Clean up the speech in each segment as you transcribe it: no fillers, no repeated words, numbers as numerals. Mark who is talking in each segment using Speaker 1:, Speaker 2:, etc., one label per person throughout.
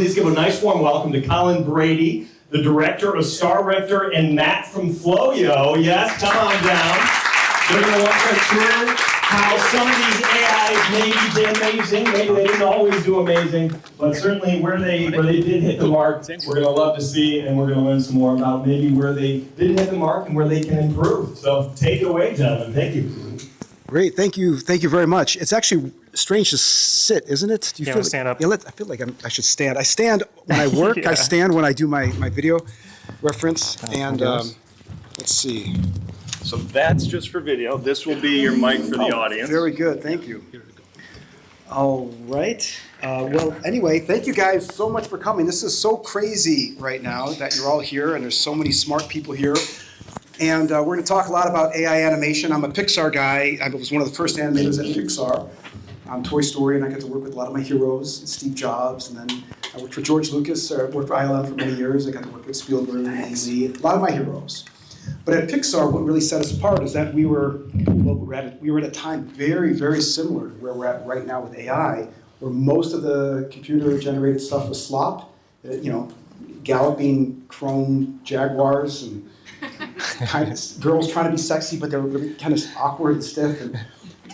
Speaker 1: please give a nice warm welcome to Colin Brady, the director of Star Rifter, and Matt from Floyo. Yes, come on down. They're going to walk us through how some of these AIs maybe did amazing, maybe they didn't always do amazing, but certainly where they did hit the mark, we're going to love to see, and we're going to learn some more about maybe where they didn't hit the mark and where they can improve. So take it away, gentlemen. Thank you.
Speaker 2: Great, thank you very much. It's actually strange to sit, isn't it? Do you feel like,
Speaker 3: stand up?
Speaker 2: Yeah, I feel like I should stand. I stand when I work. Yeah. I stand when I do my video reference. And let's see.
Speaker 1: So that's just for video. This will be your mic for the audience.
Speaker 2: Very good, thank you. All right. Well, anyway, thank you guys so much for coming. This is so crazy right now that you're all here, and there's so many smart people here. And we're going to talk a lot about AI animation. I'm a Pixar guy. I was one of the first animators at Pixar on Toy Story, and I got to work with a lot of my heroes, Steve Jobs, and then I worked for George Lucas, or worked for ILM for many years. I got to work with Spielberg and AZ, a lot of my heroes. But at Pixar, what really set us apart is that we were at a time very, very similar to where we're at right now with AI, where most of the computer-generated stuff was slop, galloping chrome Jaguars and kind of girls trying to be sexy, but they were really kind of awkward and stiff and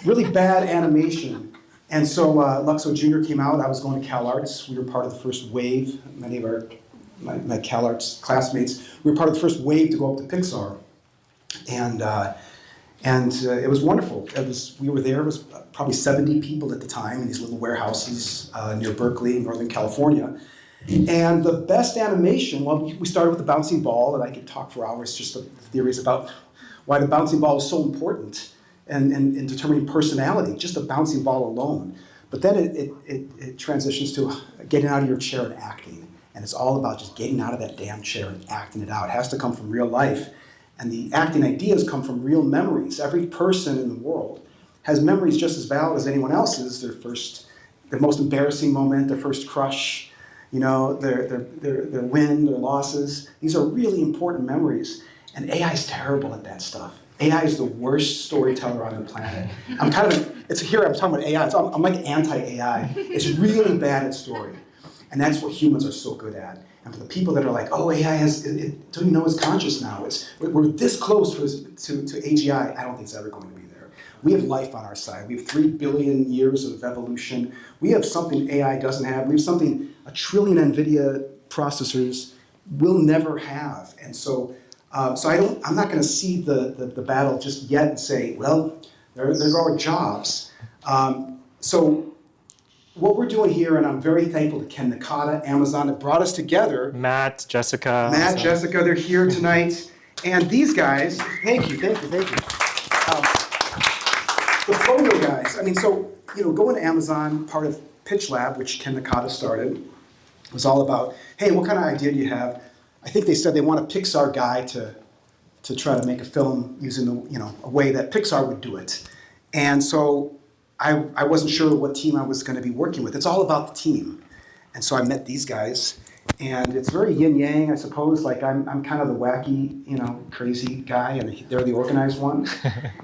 Speaker 2: really bad animation. And so Luxo Jr. came out. I was going to CalArts. We were part of the first wave. Many of my CalArts classmates, we were part of the first wave to go up to Pixar. And it was wonderful. We were there. It was probably 70 people at the time in these little warehouses near Berkeley, Northern California. And the best animation, well, we started with the bouncing ball, and I could talk for hours just the theories about why the bouncing ball is so important in determining personality, just the bouncing ball alone. But then it transitions to getting out of your chair and acting. And it's all about just getting out of that damn chair and acting it out. It has to come from real life. And the acting ideas come from real memories. Every person in the world has memories just as valid as anyone else's. Their most embarrassing moment, their first crush, their win, their losses. These are really important memories. And AI is terrible at that stuff. AI is the worst storyteller on the planet. I'm talking about AI. I'm like anti-AI. It's really bad at story. And that's what humans are so good at. And for the people that are like, oh, AI don't you know it's conscious now? We're this close to AGI. I don't think it's ever going to be there. We have life on our side. We have 3 billion years of evolution. We have something AI doesn't have. We have something a trillion NVIDIA processors will never have. And so I'm not going to see the battle just yet and say, well, there are jobs. So what we're doing here, and I'm very thankful to Ken Nakata, Amazon, that brought us together.
Speaker 3: Matt, Jessica,
Speaker 2: they're here tonight. And these guys, thank you. The Floyo guys, going to Amazon, part of Pitch Lab, which Ken Nakata started, was all about, hey, what kind of idea do you have? I think they said they want a Pixar guy to try to make a film using a way that Pixar would do it. And so I wasn't sure what team I was going to be working with. It's all about the team. And so I met these guys, and it's very yin-yang, I suppose. Like I'm kind of the wacky, crazy guy, and they're the organized one.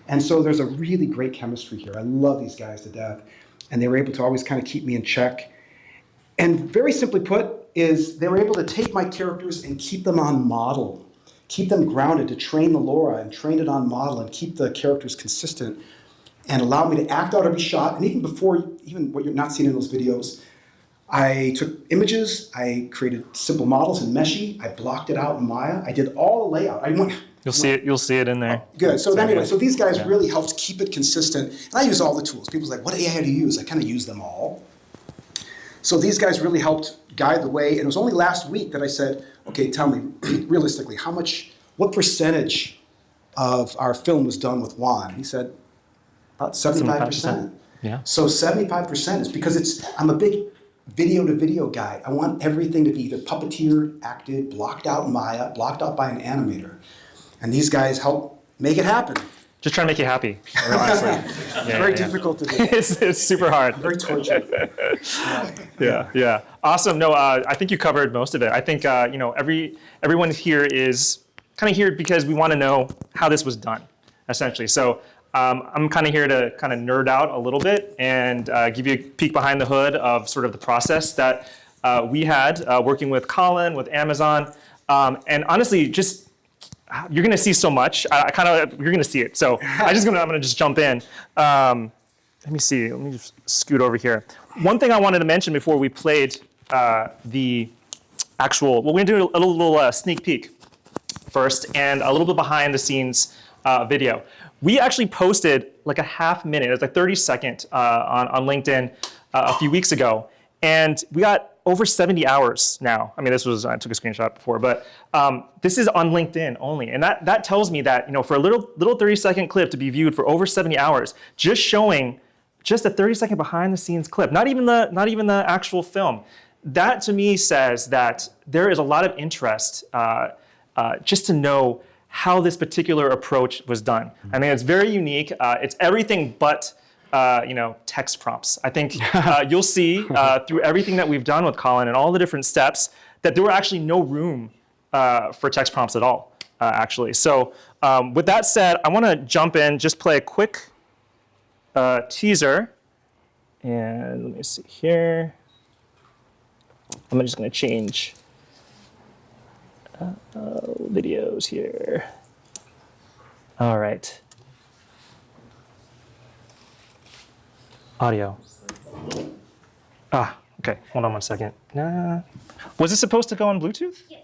Speaker 2: And so there's a really great chemistry here. I love these guys to death. And they were able to always kind of keep me in check. And very simply put, is they were able to take my characters and keep them on model, keep them grounded, to train the Laura and train it on model and keep the characters consistent, and allow me to act out every shot. And even before, what you're not seeing in those videos, I took images, I created simple models in Meshi, I blocked it out in Maya, I did all the layout.
Speaker 3: You'll see it in there.
Speaker 2: Oh, good. So anyway, so these guys really helped keep it consistent. And I use all the tools. People's like, what AI do you use? I kind of use them all. So these guys really helped guide the way. And it was only last week that I said, okay, tell me, realistically, what percentage of our film was done with Wan? He said, about 75%.
Speaker 3: Yeah.
Speaker 2: So 75% is because I'm a big video-to-video guy. I want everything to be either puppeteer, acted, blocked out in Maya, blocked out by an animator. And these guys help make it happen.
Speaker 3: Just trying to make you happy, honestly.
Speaker 2: Very difficult to do.
Speaker 3: It's super hard.
Speaker 2: Very tortured.
Speaker 3: Yeah. Awesome. No, I think you covered most of it. I think everyone here is kind of here because we want to know how this was done, essentially. So I'm kind of here to kind of nerd out a little bit and give you a peek behind the hood of sort of the process that we had working with Colin, with Amazon, and honestly, just you're going to see so much. You're going to see it. So I'm going to just jump in. Let me see. Let me just scoot over here. One thing I wanted to mention before we played the actual. Well, we're going to do a little sneak peek first, and a little bit behind the scenes video. We actually posted like a half minute. It was like 30-second on LinkedIn a few weeks ago, and we got over 70 hours now. I mean, I took a screenshot before, but this is on LinkedIn only. And that tells me that, for a little 30-second clip to be viewed for over 70 hours, just showing just a 30-second behind the scenes clip, not even the actual film, that to me says that there is a lot of interest just to know how this particular approach was done. I mean, it's very unique. It's everything but text prompts. I think you'll see through everything that we've done with Colin and all the different steps that there were actually no room for text prompts at all, actually. So with that said, I want to jump in, just play a quick teaser. And let me see here. I'm just going to change videos here. All right. Audio. Okay. Hold on one second. Was it supposed to go on Bluetooth?
Speaker 4: Yes.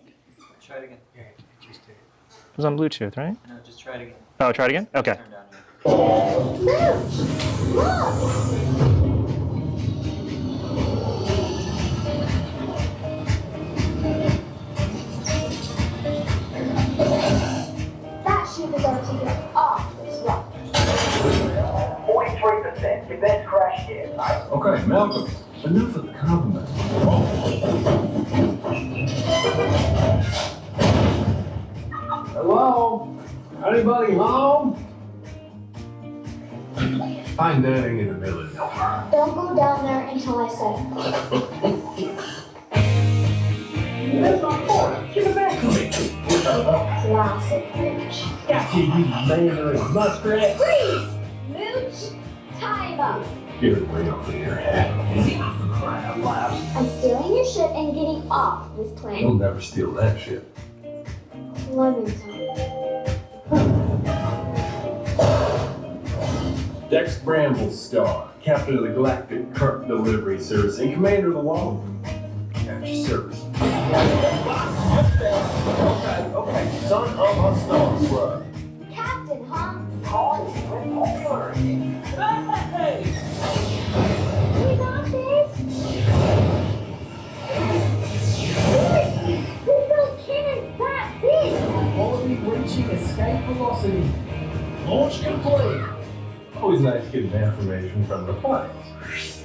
Speaker 4: Try it again. Yeah,
Speaker 3: it was on Bluetooth, right?
Speaker 4: No, just try it again.
Speaker 3: Oh, try it again? Okay.
Speaker 4: Turn down here.
Speaker 5: That ship is going to get off this rock.
Speaker 6: 43%. Your best crash here.
Speaker 7: Okay, Malcolm, enough of the compliment. Hello? Anybody home? I'm standing in the middle of nowhere.
Speaker 5: Don't go down there until I say
Speaker 6: That's my fault. Give it back to me.
Speaker 5: classic Mooch.
Speaker 6: Got you, you mandarin muskrat.
Speaker 5: Freeze! Mooch, time up.
Speaker 7: Get it way over your head. Crap laughs.
Speaker 5: I'm stealing your ship and getting off this
Speaker 7: You'll
Speaker 5: plane.
Speaker 7: never steal that shit.
Speaker 5: Lemon time.
Speaker 7: Dex Bramblestar, captain of the Galactic Current Delivery Service and commander of the Wall. At your service. Okay, son of a star scrub.
Speaker 5: Captain, huh?
Speaker 6: Hey!
Speaker 5: We got this. Seriously, who built cannons that big?
Speaker 6: Quality reaching escape velocity. Launch complete.
Speaker 7: Always nice getting information from the pilots.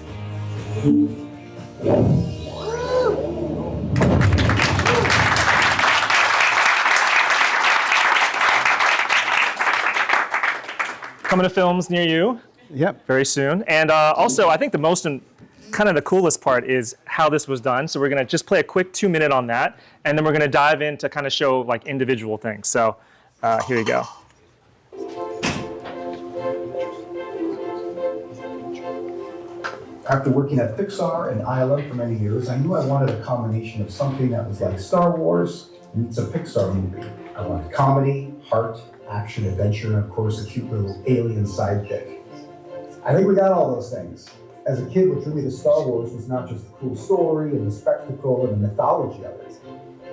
Speaker 3: Coming to films near you
Speaker 2: Yep.
Speaker 3: very soon. And also, I think the most kind of the coolest part is how this was done. So we're going to just play a quick 2-minute on that, and then we're going to dive in to kind of show like individual things. So here you go.
Speaker 8: After working at Pixar and ILM for many years, I knew I wanted a combination of something that was like Star Wars meets a Pixar movie. I wanted comedy, heart, action, adventure, and of course a cute little alien sidekick. I think we got all those things. As a kid, what drew me to Star Wars was not just the cool story and the spectacle and the mythology of it,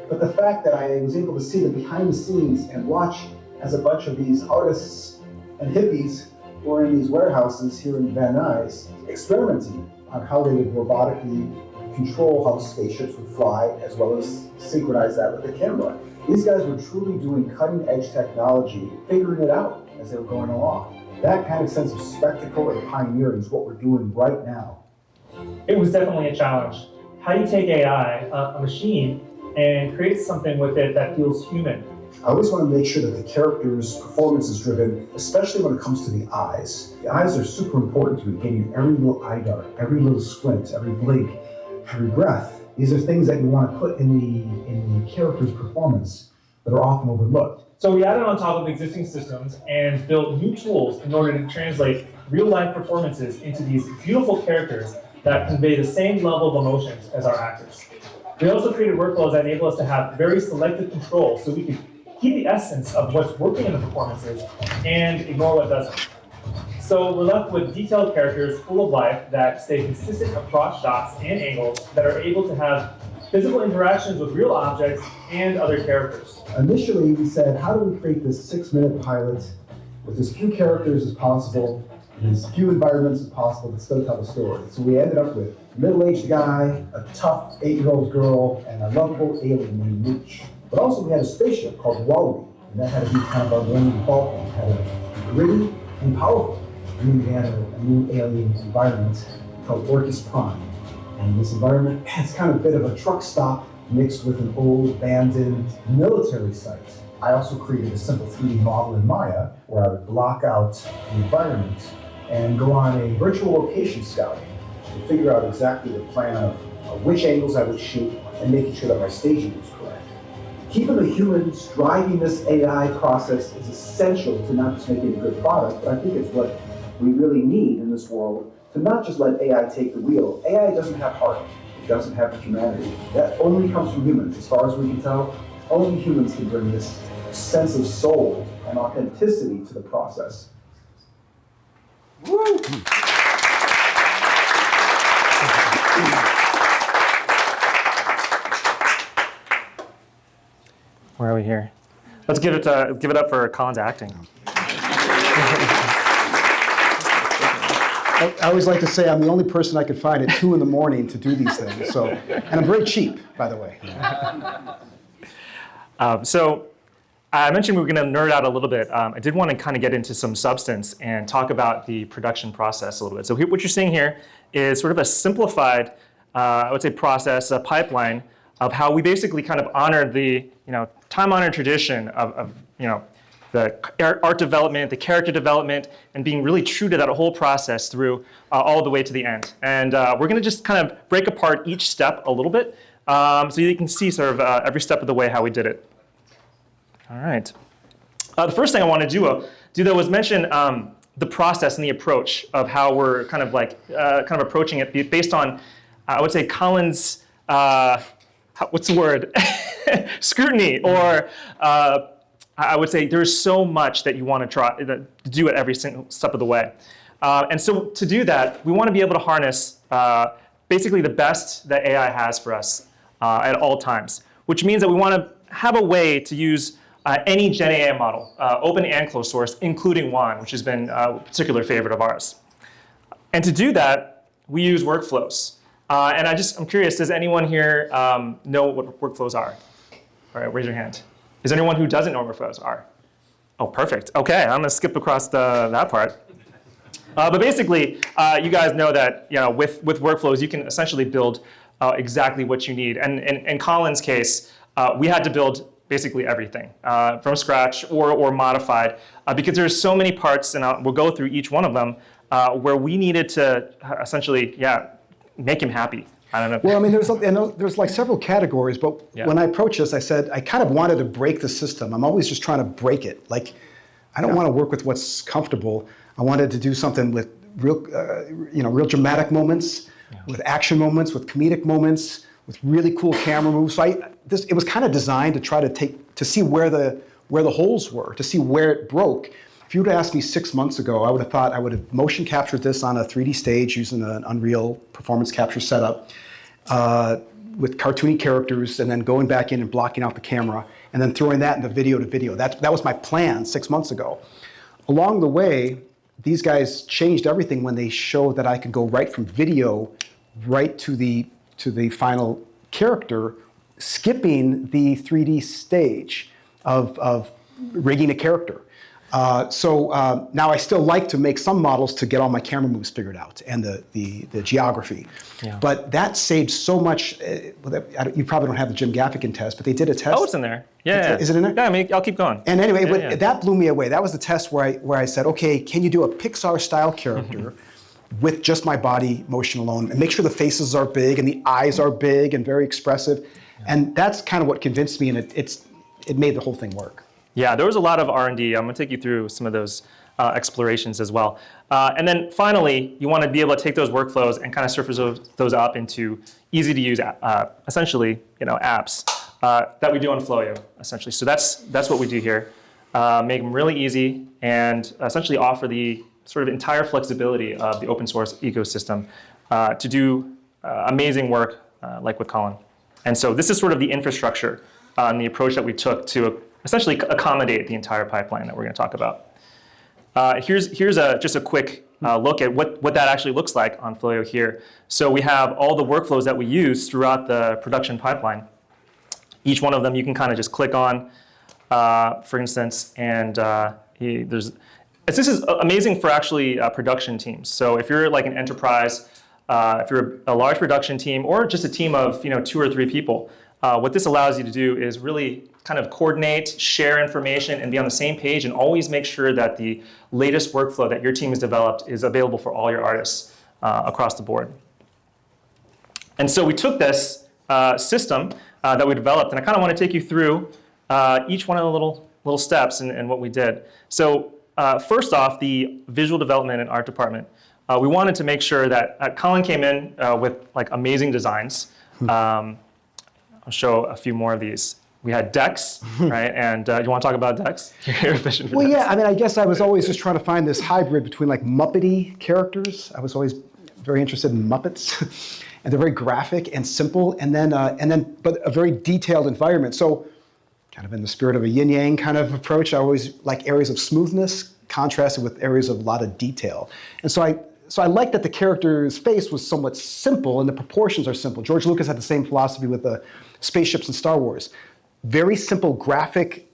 Speaker 8: but the fact that I was able to see the behind the scenes and watch as a bunch of these artists and hippies were in these warehouses here in Van Nuys experimenting on how they would robotically control how spaceships would fly, as well as synchronize that with the camera. These guys were truly doing cutting edge technology, figuring it out as they were going along. That kind of sense of spectacle and pioneering is what we're doing right now.
Speaker 9: It was definitely a challenge. How do you take AI, a machine, and create something with it that feels human?
Speaker 8: I always want to make sure that the character's performance is driven, especially when it comes to the eyes. The eyes are super important to me, getting every little eye dart, every little squint, every blink, every breath. These are things that you want to put in the character's performance that are often overlooked.
Speaker 9: So we added on top of existing systems and built new tools in order to translate real-life performances into these beautiful characters that convey the same level of emotions as our actors. We also created workflows that enable us to have very selective control so we can keep the essence of what's working in the performances and ignore what doesn't. So we're left with detailed characters full of life that stay consistent across shots and angles that are able to have physical interactions with real objects and other characters.
Speaker 8: Initially, we said, how do we create this 6-minute pilot with as few characters as possible, in as few environments as possible that still tell a story? So we ended up with a middle-aged guy, a tough 8-year-old girl, and a lovable alien named Mooch. But also we had a spaceship called Wallaby, and that had to be kind of our one fault. It had a gritty and powerful. And then we had a new alien environment called Orcus Prime. And this environment has kind of a bit of a truck stop mixed with an old abandoned military site. I also created a simple 3D model in Maya where I would block out the environment and go on a virtual location scouting to figure out exactly the plan of which angles I would shoot and making sure that my staging was correct. Keeping the humans driving this AI process is essential to not just making a good product, but I think it's what we really need in this world, to not just let AI take the wheel. AI doesn't have heart, it doesn't have humanity. That only comes from humans. As far as we can tell, only humans can bring this sense of soul and authenticity to the process. Woo!
Speaker 3: Where are we here? Let's give it up for Colin's acting.
Speaker 2: I always like to say I'm the only person I could find at 2 in the morning to do these things. So, and I'm very cheap, by the way.
Speaker 3: So I mentioned we were going to nerd out a little bit. I did want to kind of get into some substance and talk about the production process a little bit. So what you're seeing here is sort of a simplified, I would say, process, a pipeline of how we basically kind of honor the time-honored tradition of the art development, the character development, and being really true to that whole process through all the way to the end. And we're going to just kind of break apart each step a little bit so you can see sort of every step of the way how we did it. All right. The first thing I want to do though was mention the process and the approach of how we're kind of approaching it based on, I would say, Colin's, what's the word? Scrutiny, or I would say there's so much that you want to try to do at every single step of the way. And so to do that, we want to be able to harness basically the best that AI has for us at all times, which means that we want to have a way to use any Gen AI model, open and closed source, including Wan, which has been a particular favorite of ours. And to do that, we use workflows. And I'm curious, does anyone here know what workflows are? All right, raise your hand. Is there anyone who doesn't know what workflows are? Oh, perfect. Okay, I'm gonna skip across that part. But basically, you guys know that with workflows, you can essentially build exactly what you need. And in Colin's case, we had to build basically everything from scratch or modified because there's so many parts, and we'll go through each one of them, where we needed to essentially, make him happy. I don't know.
Speaker 2: Well, I mean, there's like several categories, but when I approached this, I said I kind of wanted to break the system. I'm always just trying to break it. Like, I don't want to work with what's comfortable. I wanted to do something with real dramatic moments, with action moments, with comedic moments, with really cool camera moves. So it was kind of designed to try to see where the holes were, to see where it broke. If you would have asked me 6 months ago, I would have thought I would have motion captured this on a 3D stage using an Unreal performance capture setup with cartoony characters, and then going back in and blocking out the camera, and then throwing that into video to video. That was my plan 6 months ago. Along the way, these guys changed everything when they showed that I could go right from video right to the final character, skipping the 3D stage of rigging a character. So now I still like to make some models to get all my camera moves figured out and the geography. Yeah. But that saved so much. You probably don't have the Jim Gaffigan test, but they did a test.
Speaker 3: Oh, it's in there. Yeah.
Speaker 2: Is it in there?
Speaker 3: Yeah, I mean, I'll keep going.
Speaker 2: And anyway, that blew me away. That was the test where I said, okay, can you do a Pixar-style character with just my body motion alone, and make sure the faces are big and the eyes are big and very expressive? Yeah. And that's kind of what convinced me, and it made the whole thing work.
Speaker 3: Yeah, there was a lot of R&D. I'm going to take you through some of those explorations as well. And then finally, you want to be able to take those workflows and kind of surface those up into easy to use, essentially, apps that we do on Floyo, essentially. So that's what we do here. Make them really easy and essentially offer the sort of entire flexibility of the open source ecosystem to do amazing work like with Colin. And so this is sort of the infrastructure and the approach that we took to essentially accommodate the entire pipeline that we're going to talk about. Here's just a quick look at what that actually looks like on Floyo here. So we have all the workflows that we use throughout the production pipeline. Each one of them you can kind of just click on, for instance, and this is amazing for actually production teams. So if you're like an enterprise, if you're a large production team, or just a team of 2 or 3 people, what this allows you to do is really kind of coordinate, share information, and be on the same page, and always make sure that the latest workflow that your team has developed is available for all your artists across the board. And so we took this system that we developed, and I kind of want to take you through each one of the little steps and what we did. So first off, the visual development and art department. We wanted to make sure that Colin came in with like amazing designs. I'll show a few more of these. We had Dex, right? And you want to talk about Dex? Your vision for
Speaker 2: Well,
Speaker 3: Dex.
Speaker 2: yeah, I mean, I guess I was always just trying to find this hybrid between like Muppety characters. I was always very interested in Muppets. And they're very graphic and simple, but a very detailed environment. So kind of in the spirit of a yin-yang kind of approach, I always like areas of smoothness contrasted with areas of a lot of detail. And so I liked that the character's face was somewhat simple and the proportions are simple. George Lucas had the same philosophy with the spaceships in Star Wars. Very simple graphic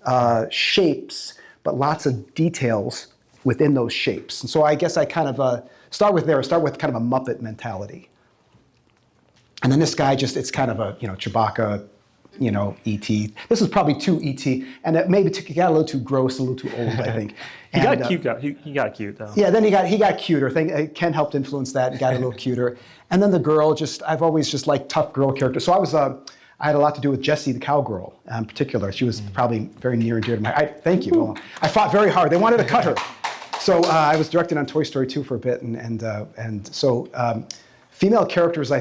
Speaker 2: shapes, but lots of details within those shapes. And so I guess I kind of start with kind of a Muppet mentality. And then this guy it's kind of a, Chewbacca, E.T. This is probably too E.T. And it maybe he got a little too gross, a little too old, I think.
Speaker 3: He got cute, though. He got cute, though.
Speaker 2: Yeah, then he got cuter. Ken helped influence that and got a little cuter. And then the girl, I've always just liked tough girl characters. So I had a lot to do with Jessie, the cowgirl, in particular. She was probably very near and dear to my heart. Thank you. Well, I fought very hard. They wanted to cut her. So I was directed on Toy Story 2 for a bit. And so female characters,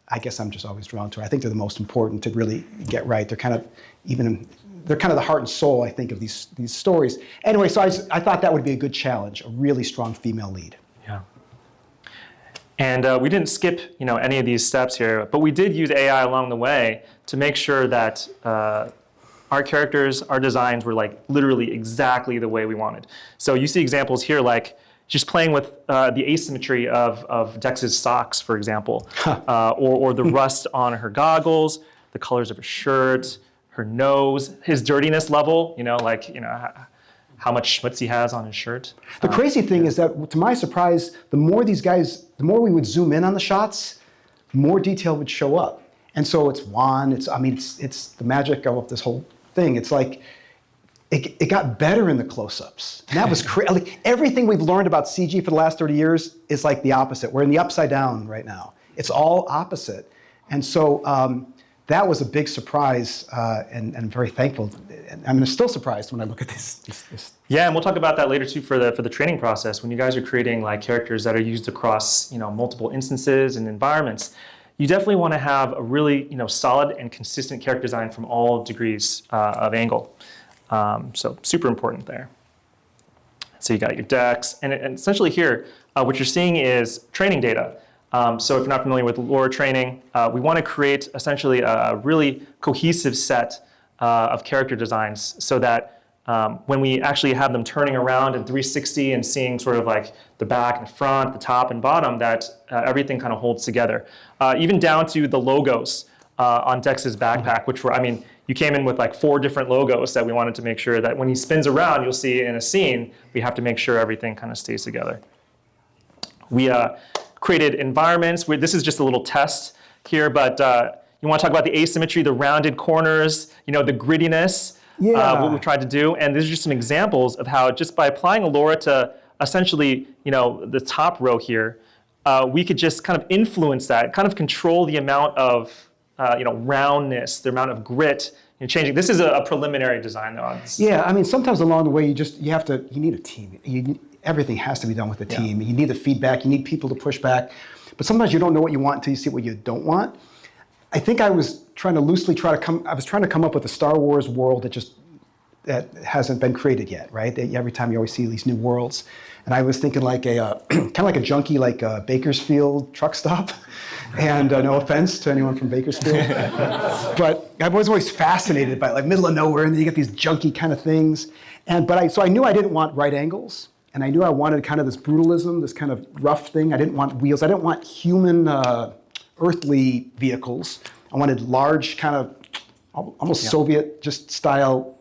Speaker 2: I guess I'm just always drawn to. I think they're the most important to really get right. They're kind of the heart and soul, I think, of these stories. Anyway, so I thought that would be a good challenge, a really strong female lead.
Speaker 3: Yeah. And we didn't skip, any of these steps here, but we did use AI along the way to make sure that our characters, our designs were like literally exactly the way we wanted. So you see examples here like just playing with the asymmetry of Dex's socks, for example, or the rust on her goggles, the colors of her shirt, her nose, his dirtiness level, how much schmutz he has on his shirt.
Speaker 2: The crazy thing is that, to my surprise, the more we would zoom in on the shots, more detail would show up. And so it's Wan, it's the magic of this whole thing. It's like, it got better in the close-ups. And that was crazy. Like, everything we've learned about CG for the last 30 years is like the opposite. We're in the upside down right now. It's all opposite. And so that was a big surprise, and I'm very thankful. And I'm still surprised when I look at this.
Speaker 3: Yeah, and we'll talk about that later too for the training process. When you guys are creating like characters that are used across multiple instances and environments, you definitely want to have a really solid and consistent character design from all degrees of angle. So super important there. So you got your Dex, and essentially here, what you're seeing is training data. So if you're not familiar with lore training, we want to create essentially a really cohesive set of character designs so that when we actually have them turning around in 360 and seeing sort of like the back and the front, the top and bottom, that everything kind of holds together. Even down to the logos on Dex's backpack, which you came in with like 4 different logos that we wanted to make sure that when he spins around, you'll see in a scene, we have to make sure everything kind of stays together. We created environments. This is just a little test here, but you want to talk about the asymmetry, the rounded corners, the grittiness, what we tried to do. And these are just some examples of how just by applying Allura to essentially, the top row here, we could just kind of influence that, kind of control the amount of roundness, the amount of grit, changing. This is a preliminary design, though.
Speaker 2: Yeah, sometimes along the way you need a team. everything has to be done with the team. You need the feedback, you need people to push back, but sometimes you don't know what you want until you see what you don't want. I think I was trying to come up with a Star Wars world that hasn't been created yet, right? Every time you always see these new worlds. And I was thinking like a, kind of like a junkie, like a Bakersfield truck stop. And no offense to anyone from Bakersfield. But I was always fascinated by like middle of nowhere, and then you get these junky kind of things. So I knew I didn't want right angles. And I knew I wanted kind of this brutalism, this kind of rough thing. I didn't want wheels. I didn't want human, earthly vehicles. I wanted large kind of, almost Soviet just style,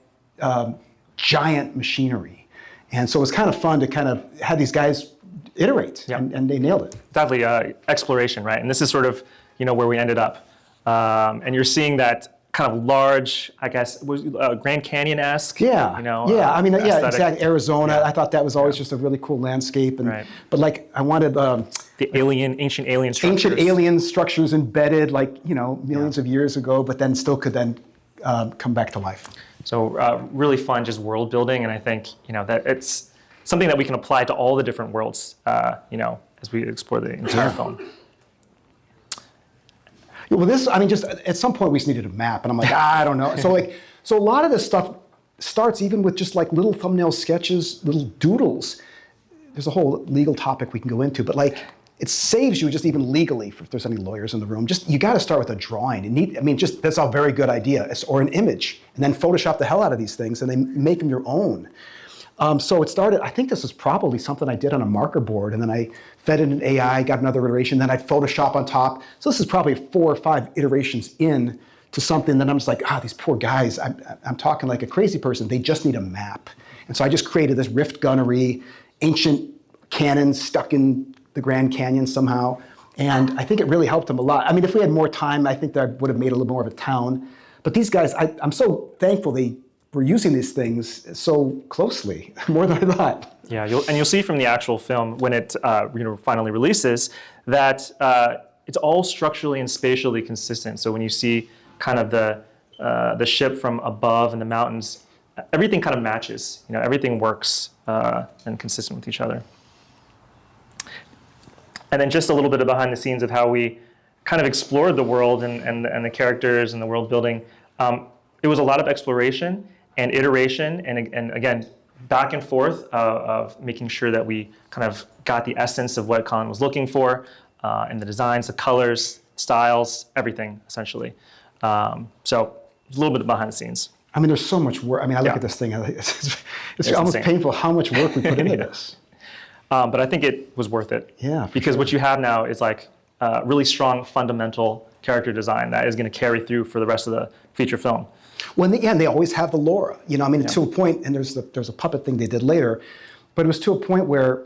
Speaker 2: giant machinery. And so it was kind of fun to kind of have these guys iterate, and they nailed it.
Speaker 3: Exactly, exploration, right? And this is sort of, where we ended up. And you're seeing that kind of large, I guess, was Grand Canyon-esque.
Speaker 2: Yeah,
Speaker 3: aesthetic.
Speaker 2: exactly. Arizona. I thought that was always just a really cool landscape. And, but like, I wanted
Speaker 3: the ancient alien structures.
Speaker 2: Ancient alien structures embedded, like millions of years ago, but then still could then come back to life.
Speaker 3: So really fun, just world building, and I think that it's something that we can apply to all the different worlds, as we explore the entire film.
Speaker 2: Well, just at some point we just needed a map, and I'm like, I don't know. So a lot of this stuff starts even with just like little thumbnail sketches, little doodles. There's a whole legal topic we can go into, but like it saves you just even legally, if there's any lawyers in the room, you got to start with a drawing. That's a very good idea, or an image, and then Photoshop the hell out of these things, and then make them your own. So it started, I think this was probably something I did on a marker board, and then I fed it in AI, got another iteration, then I'd Photoshop on top. So this is probably 4 or 5 iterations in to something that I'm just like, these poor guys, I'm talking like a crazy person, they just need a map. And so I just created this rift gunnery, ancient cannon stuck in the Grand Canyon somehow. And I think it really helped them a lot. If we had more time, I think that I would have made a little more of a town. But these guys, I'm so thankful they were using these things so closely, more than I thought.
Speaker 3: Yeah, you'll see from the actual film when it finally releases that it's all structurally and spatially consistent. So when you see kind of the ship from above and the mountains, everything kind of matches. Everything works and consistent with each other. And then just a little bit of behind the scenes of how we kind of explored the world and the characters and the world building. It was a lot of exploration and iteration, and again, back and forth of making sure that we kind of got the essence of what Colin was looking for, and the designs, the colors, styles, everything, essentially. So a little bit behind the scenes.
Speaker 2: There's so much work. I look at this thing, it's almost
Speaker 3: insane.
Speaker 2: painful how much work we put into this.
Speaker 3: But I think it was worth it.
Speaker 2: Yeah.
Speaker 3: Because what you have now is like really strong fundamental character design that is going to carry through for the rest of the feature film.
Speaker 2: Well, in the end, they always have the lore. To a point, and there's a puppet thing they did later, but it was to a point where,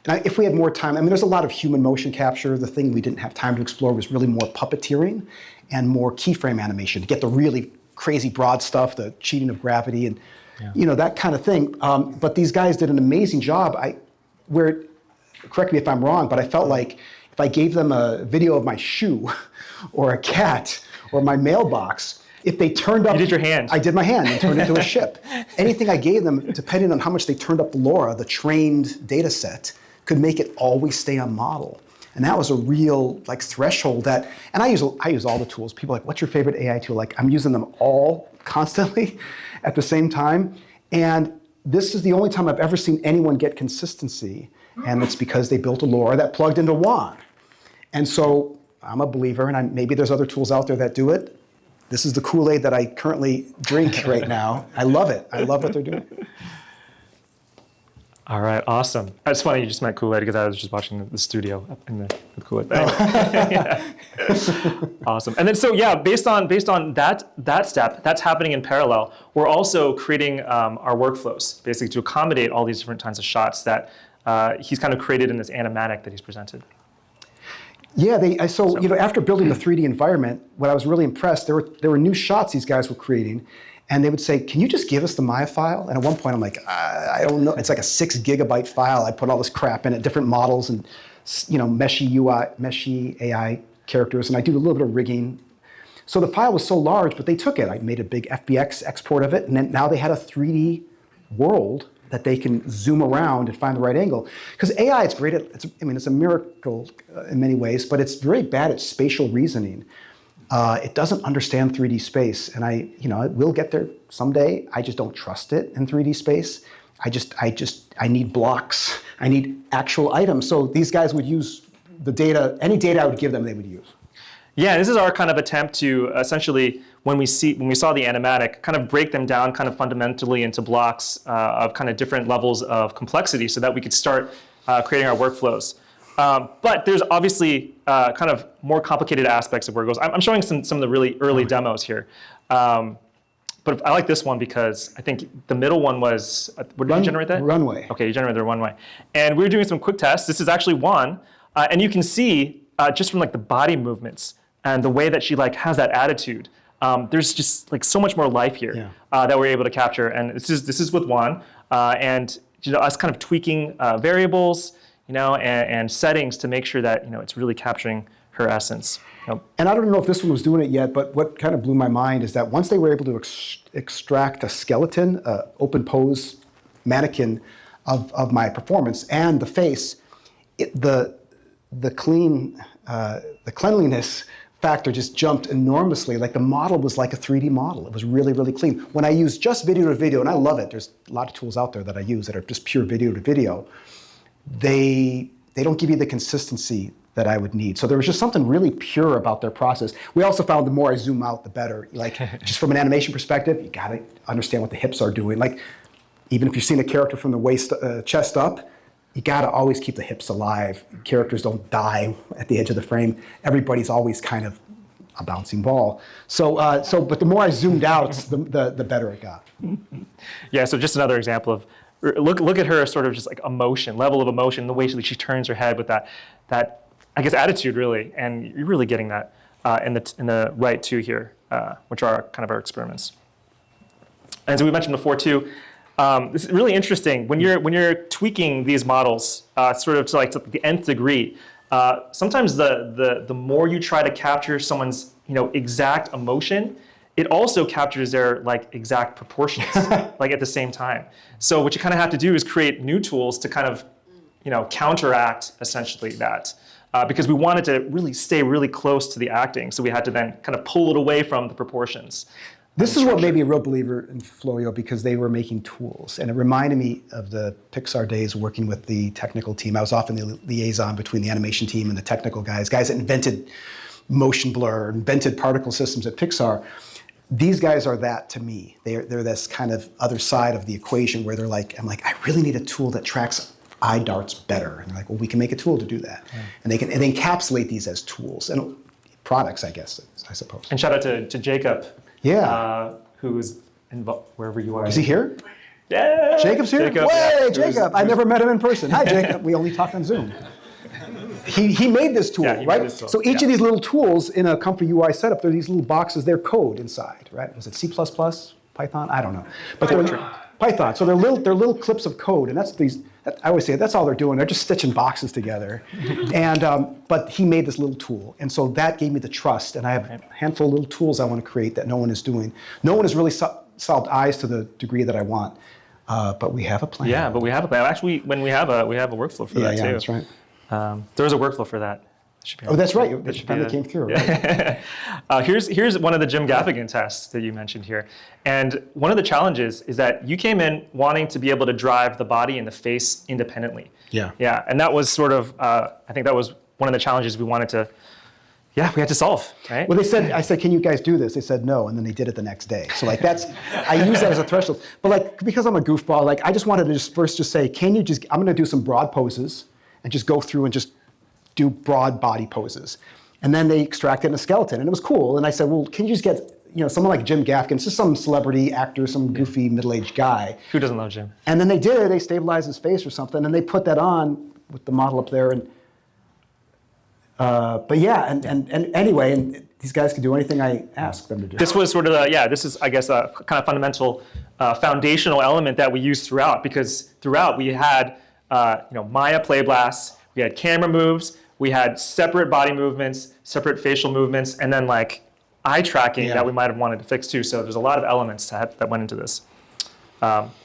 Speaker 2: if we had more time, there's a lot of human motion capture. The thing we didn't have time to explore was really more puppeteering and more keyframe animation to get the really crazy broad stuff, the cheating of gravity, and that kind of thing. But these guys did an amazing job. Correct me if I'm wrong, but I felt like if I gave them a video of my shoe or a cat or my mailbox, if they turned up...
Speaker 3: You did your hand.
Speaker 2: I did my hand and turned it into a ship. Anything I gave them, depending on how much they turned up the LoRa, the trained data set, could make it always stay on model. And that was a real threshold and I use all the tools. People are like, what's your favorite AI tool? I'm using them all constantly at the same time. And this is the only time I've ever seen anyone get consistency, and it's because they built a LoRa that plugged into Wan. And so I'm a believer, and maybe there's other tools out there that do it. This is the Kool-Aid that I currently drink right now. I love it. I love what they're doing.
Speaker 3: All right, awesome. It's funny you just meant Kool-Aid because I was just watching the studio up in the Kool-Aid. Awesome. And then based on that step, that's happening in parallel. We're also creating our workflows basically to accommodate all these different kinds of shots that he's kind of created in this animatic that he's presented.
Speaker 2: Yeah, after building the 3D environment, what I was really impressed, there were new shots these guys were creating, and they would say, can you just give us the Maya file? And at one point I'm like, I don't know, it's like a 6 gigabyte file. I put all this crap in it, different models and meshy UI, meshy AI characters, and I do a little bit of rigging. So the file was so large, but they took it. I made a big FBX export of it, and then now they had a 3D world that they can zoom around and find the right angle. Because AI is great at, it's a miracle in many ways, but it's very bad at spatial reasoning. It doesn't understand 3D space, and it will get there someday. I just don't trust it in 3D space. I need blocks. I need actual items. So these guys would use the data, any data I would give them, they would use.
Speaker 3: Yeah, this is our kind of attempt to essentially, when we saw the animatic, kind of break them down kind of fundamentally into blocks of kind of different levels of complexity so that we could start creating our workflows. But there's obviously kind of more complicated aspects of where it goes. I'm showing some of the really early demos here. But I like this one because I think the middle one was, what did you generate that?
Speaker 2: Runway.
Speaker 3: Okay, you generated a runway. And we were doing some quick tests. This is actually one. And you can see just from like the body movements and the way that she like has that attitude, there's just like so much more life here that we're able to capture. And this is with one. And us kind of tweaking variables, and settings to make sure that it's really capturing her essence.
Speaker 2: And I don't know if this one was doing it yet, but what kind of blew my mind is that once they were able to extract a skeleton, open pose mannequin of my performance and the face, the cleanliness factor just jumped enormously. Like the model was like a 3D model. It was really, really clean. When I use just video to video, and I love it, there's a lot of tools out there that I use that are just pure video to video, they don't give you the consistency that I would need. So there was just something really pure about their process. We also found the more I zoom out, the better. Like just from an animation perspective, you gotta understand what the hips are doing. Like even if you've seen a character from the waist, chest up, you gotta always keep the hips alive. Characters don't die at the edge of the frame. Everybody's always kind of a bouncing ball. But the more I zoomed out, the better it got.
Speaker 3: Yeah, so just another example of, look at her sort of just like emotion, level of emotion, the way she turns her head with that I guess attitude really, and you're really getting that in the right two here, which are kind of our experiments. And as we mentioned before too, this is really interesting when you're tweaking these models sort of to the nth degree. Sometimes the more you try to capture someone's exact emotion, it also captures their exact proportions at the same time. So what you kind of have to do is create new tools to kind of counteract essentially that. Because we wanted to really stay really close to the acting, so we had to then kind of pull it away from the proportions.
Speaker 2: This is what made me a real believer in Floyo, because they were making tools. And it reminded me of the Pixar days working with the technical team. I was often the liaison between the animation team and the technical guys that invented motion blur, invented particle systems at Pixar. These guys are that to me. They're this kind of other side of the equation where I'm like, I really need a tool that tracks eye darts better. And they're like, well, we can make a tool to do that. Yeah. And they encapsulate these as tools and products, I guess, I suppose.
Speaker 3: And shout out to Jacob.
Speaker 2: Yeah.
Speaker 3: Who's involved wherever you are.
Speaker 2: Is he here?
Speaker 3: Yeah.
Speaker 2: Jacob's here?
Speaker 3: Jacob,
Speaker 2: Way, Jacob. I never met him in person. Hi, Jacob. We only talked on Zoom. He made this tool,
Speaker 3: he
Speaker 2: right?
Speaker 3: made this tool.
Speaker 2: So each of these little tools in a Comfy UI setup, there are these little boxes, they're code inside, right? Was it C++, Python? I don't know. But they're Python. So they're little clips of code, and I always say that's all they're doing. They're just stitching boxes together. And but he made this little tool, and so that gave me the trust. And I have a handful of little tools I want to create that no one is doing. No one has really solved eyes to the degree that I want. But we have a plan.
Speaker 3: Yeah, but we have a plan. Actually, when we have a workflow for that too.
Speaker 2: Yeah, that's right.
Speaker 3: There was a workflow for that.
Speaker 2: Oh, that's right. It finally came through.
Speaker 3: Yeah. Right? Here's one of the Jim Gaffigan tests that you mentioned here. And one of the challenges is that you came in wanting to be able to drive the body and the face independently.
Speaker 2: Yeah.
Speaker 3: Yeah, and that was sort of, I think that was one of the challenges we had to solve, right?
Speaker 2: Well, I said, can you guys do this? They said no, and then they did it the next day. So I use that as a threshold. But because I'm a goofball, I just wanted to first say, I'm going to do some broad poses and just go through and just do broad body poses. And then they extracted a skeleton, and it was cool. And I said, well, can you just get someone like Jim Gaffigan, it's just some celebrity actor, some goofy middle-aged guy.
Speaker 3: Who doesn't love Jim?
Speaker 2: And then they stabilized his face or something, and they put that on with the model up there. And anyway, and these guys could do anything I ask them to do.
Speaker 3: This was sort of this is, I guess, a kind of fundamental foundational element that we used throughout, because throughout we had Maya play blasts, we had camera moves, we had separate body movements, separate facial movements, and then eye tracking that we might have wanted to fix too. So there's a lot of elements that went into this.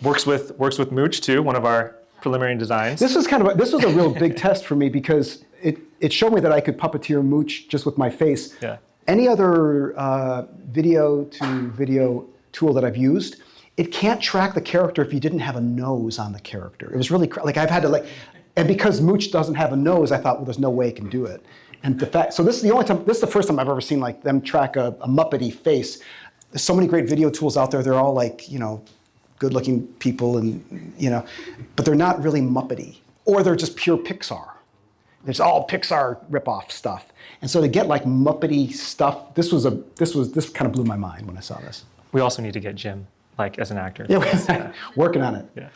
Speaker 3: Works with Mooch too, one of our preliminary designs.
Speaker 2: This was a real big test for me because it showed me that I could puppeteer Mooch just with my face.
Speaker 3: Yeah.
Speaker 2: Any other video to video tool that I've used, it can't track the character if you didn't have a nose on the character. It was really like I've had to and because Mooch doesn't have a nose, I thought, well, there's no way it can do it. And so this is the first time I've ever seen like them track a Muppety face. There's so many great video tools out there. They're all like, good-looking people and, but they're not really Muppety. Or they're just pure Pixar. There's all Pixar rip-off stuff. And so to get like Muppety stuff, this kind of blew my mind when I saw this.
Speaker 3: We also need to get Jim as an actor.
Speaker 2: Yeah, working on it.
Speaker 3: Yeah.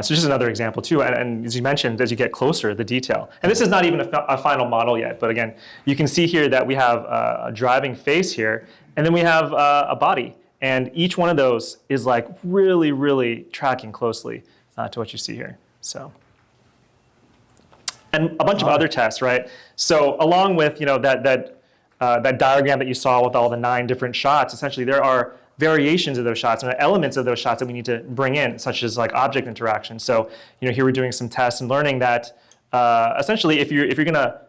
Speaker 3: So just another example too, and as you mentioned, as you get closer, the detail. And this is not even a final model yet, but again, you can see here that we have a driving face here, and then we have a body. And each one of those is like really, really tracking closely to what you see here. So, and a bunch of other tests, right? So along with that diagram that you saw with all the 9 different shots, essentially there are variations of those shots and elements of those shots that we need to bring in, such as like object interaction. So here we're doing some tests and learning that essentially if you're going to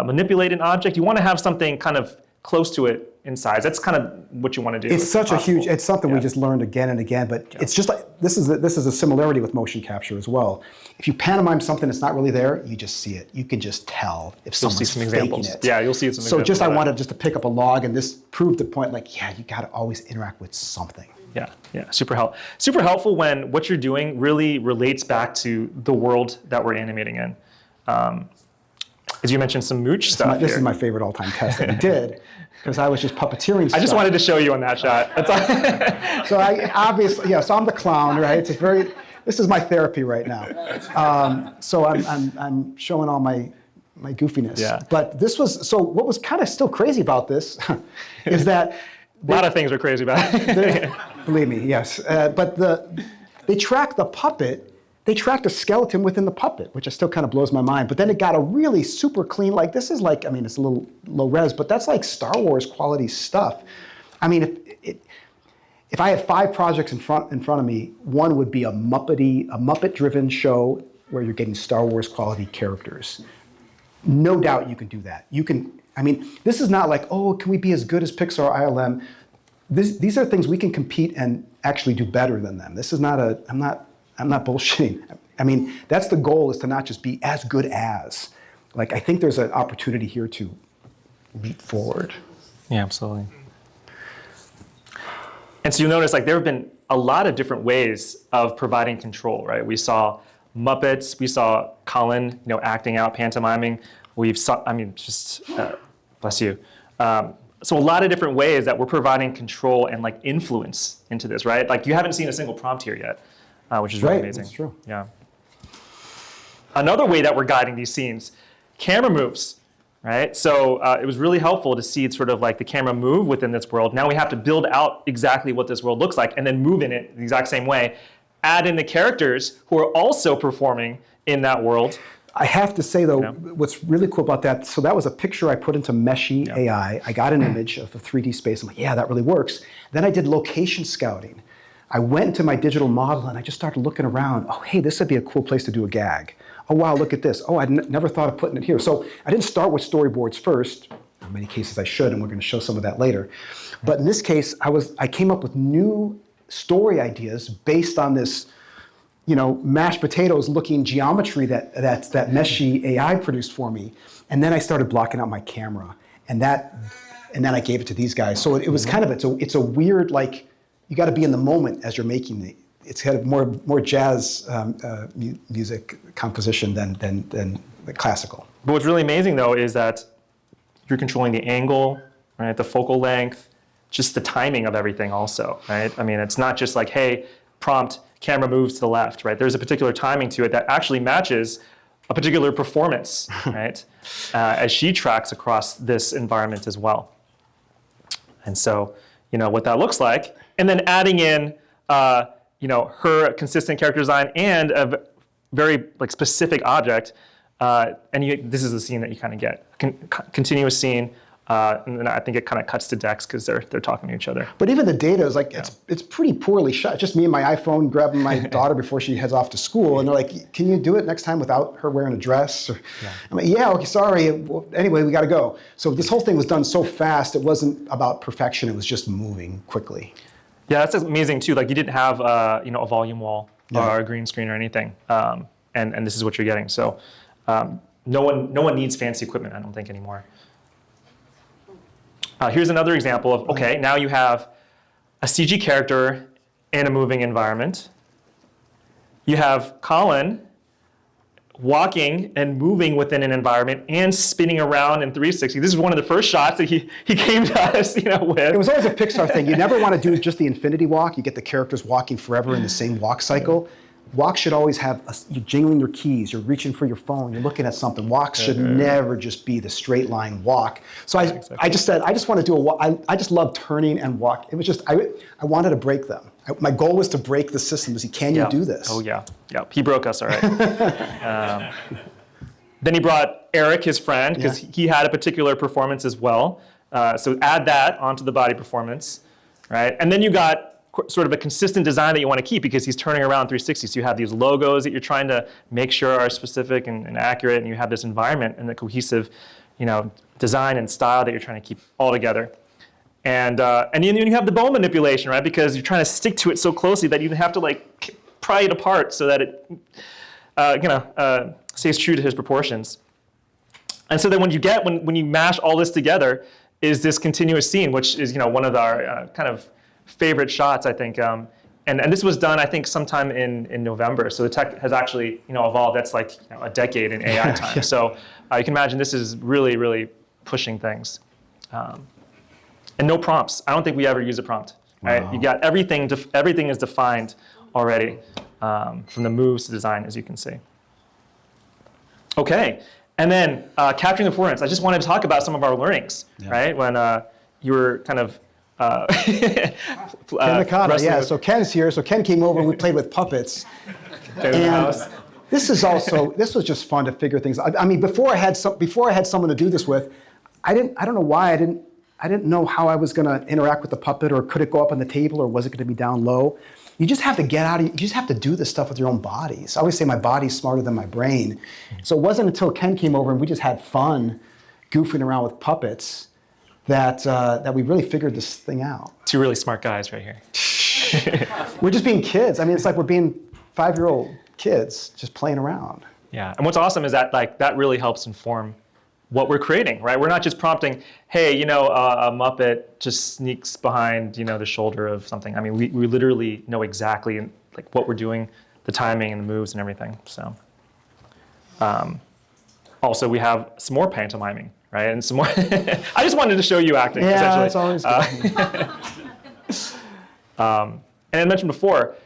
Speaker 3: manipulate an object, you want to have something kind of close to it in size. That's kind of what you want to do.
Speaker 2: It's such a huge, it's something we just learned again and again, but it's just like, this is a similarity with motion capture as well. If you pantomime something that's not really there, you just see it. You can just tell if someone's faking it.
Speaker 3: Yeah, you'll see some examples.
Speaker 2: So I wanted just to pick up a log, and this proved the point, you got to always interact with something.
Speaker 3: Yeah, super helpful when what you're doing really relates back to the world that we're animating in. As you mentioned, some Mooch stuff.
Speaker 2: This is my favorite all-time test that we did, because I was just puppeteering stuff.
Speaker 3: I just wanted to show you on that shot. That's all.
Speaker 2: So I obviously, so I'm the clown, right? This is my therapy right now. So I'm showing all my goofiness.
Speaker 3: Yeah.
Speaker 2: But what was kind of still crazy about this is that
Speaker 3: a lot of things are crazy about it.
Speaker 2: Believe me, yes. But they tracked the puppet. They tracked a skeleton within the puppet, which still kind of blows my mind. But then it got a really super clean, this is it's a little low res, but that's like Star Wars quality stuff. I mean, if I had 5 projects in front of me, one would be a Muppet-driven show where you're getting Star Wars quality characters. No doubt you can do that. This is not like, can we be as good as Pixar ILM? These are things we can compete and actually do better than them. This is not I'm not bullshitting. That's the goal, is to not just be as good as. I think there's an opportunity here to leap forward.
Speaker 3: Yeah, absolutely. And so you'll notice there have been a lot of different ways of providing control, right? We saw Muppets, we saw Colin, acting out, pantomiming. Bless you. So a lot of different ways that we're providing control and influence into this, right? You haven't seen a single prompt here yet. Which is really amazing.
Speaker 2: That's true.
Speaker 3: Yeah. Another way that we're guiding these scenes, camera moves, right? So it was really helpful to see sort of the camera move within this world. Now we have to build out exactly what this world looks like and then move in it the exact same way. Add in the characters who are also performing in that world.
Speaker 2: I have to say, though, what's really cool about that, so that was a picture I put into Meshy AI. I got an image of the 3D space. I'm like, yeah, that really works. Then I did location scouting. I went into my digital model and I just started looking around. Oh, hey, this would be a cool place to do a gag. Oh, wow, look at this. Oh, I never thought of putting it here. So I didn't start with storyboards first. In many cases I should, and we're going to show some of that later. But in this case, I came up with new story ideas based on this, mashed potatoes looking geometry that Meshy AI produced for me. And then I started blocking out my camera. And then I gave it to these guys. So it was kind of, it's a weird, you got to be in the moment as you're making it. It's kind of more jazz music composition than the classical.
Speaker 3: But what's really amazing, though, is that you're controlling the angle, right, the focal length, just the timing of everything also, right? It's not just hey, prompt, camera moves to the left, right? There's a particular timing to it that actually matches a particular performance, right, as she tracks across this environment as well. And so, what that looks like, and then adding in, her consistent character design and a very specific object, this is the scene that you kind of get, continuous scene And then I think it kind of cuts to Dex because they're talking to each other.
Speaker 2: But even the data is like, it's pretty poorly shot. It's just me and my iPhone grabbing my daughter before she heads off to school. And they're like, can you do it next time without her wearing a dress? I'm like, yeah, okay, sorry. Well, anyway, we got to go. So this whole thing was done so fast, it wasn't about perfection. It was just moving quickly.
Speaker 3: Yeah, that's amazing too. Like you didn't have a volume wall or a green screen or anything. And this is what you're getting. So no one needs fancy equipment, I don't think, anymore. Here's another example of, okay, now you have a CG character in a moving environment. You have Colin walking and moving within an environment and spinning around in 360. This is one of the first shots that he came to us, with.
Speaker 2: It was always a Pixar thing. You never want to do just the infinity walk. You get the characters walking forever in the same walk cycle. Walks should always have, you're jingling your keys, you're reaching for your phone, you're looking at something. Walks should never just be the straight line walk. So I just said, I just want to do a walk. I just love turning and walk. It was just, I wanted to break them. My goal was to break the system. Can you do this?
Speaker 3: Oh yeah, he broke us, all right. Then he brought Eric, his friend, because he had a particular performance as well. So add that onto the body performance, right? And then you got sort of a consistent design that you want to keep because he's turning around 360. So you have these logos that you're trying to make sure are specific and accurate, and you have this environment and the cohesive, design and style that you're trying to keep all together. And then you have the bone manipulation, right? Because you're trying to stick to it so closely that you have to pry it apart so that it, stays true to his proportions. And so then when you mash all this together is this continuous scene, which is one of our kind of favorite shots, I think. And this was done, I think, sometime in November. So the tech has actually evolved. That's like a decade in AI time. So you can imagine this is really, really pushing things. And no prompts. I don't think we ever use a prompt. Right?
Speaker 2: Wow.
Speaker 3: You got everything. Everything is defined already from the moves to design, as you can see. Okay, and then capturing the performance. I just wanted to talk about some of our learnings, right? When you were kind of
Speaker 2: Ken Nakata, yeah. So Ken's here. So Ken came over and we played with puppets. And this was just fun to figure things out. I mean, before I had someone to do this with, I don't know why I didn't know how I was going to interact with the puppet, or could it go up on the table, or was it going to be down low? You just have to you just have to do this stuff with your own bodies. I always say my body's smarter than my brain. So it wasn't until Ken came over and we just had fun goofing around with puppets that we really figured this thing out.
Speaker 3: Two really smart guys right here.
Speaker 2: We're just being kids. I mean, it's like we're being 5-year-old kids just playing around.
Speaker 3: Yeah, and what's awesome is that that really helps inform what we're creating, right? We're not just prompting, hey, a Muppet just sneaks behind, the shoulder of something. I mean, we literally know exactly what we're doing, the timing and the moves and everything. So, also we have some more pantomiming, right? And some more. I just wanted to show you acting.
Speaker 2: Yeah,
Speaker 3: essentially.
Speaker 2: it's always good.
Speaker 3: And I mentioned before.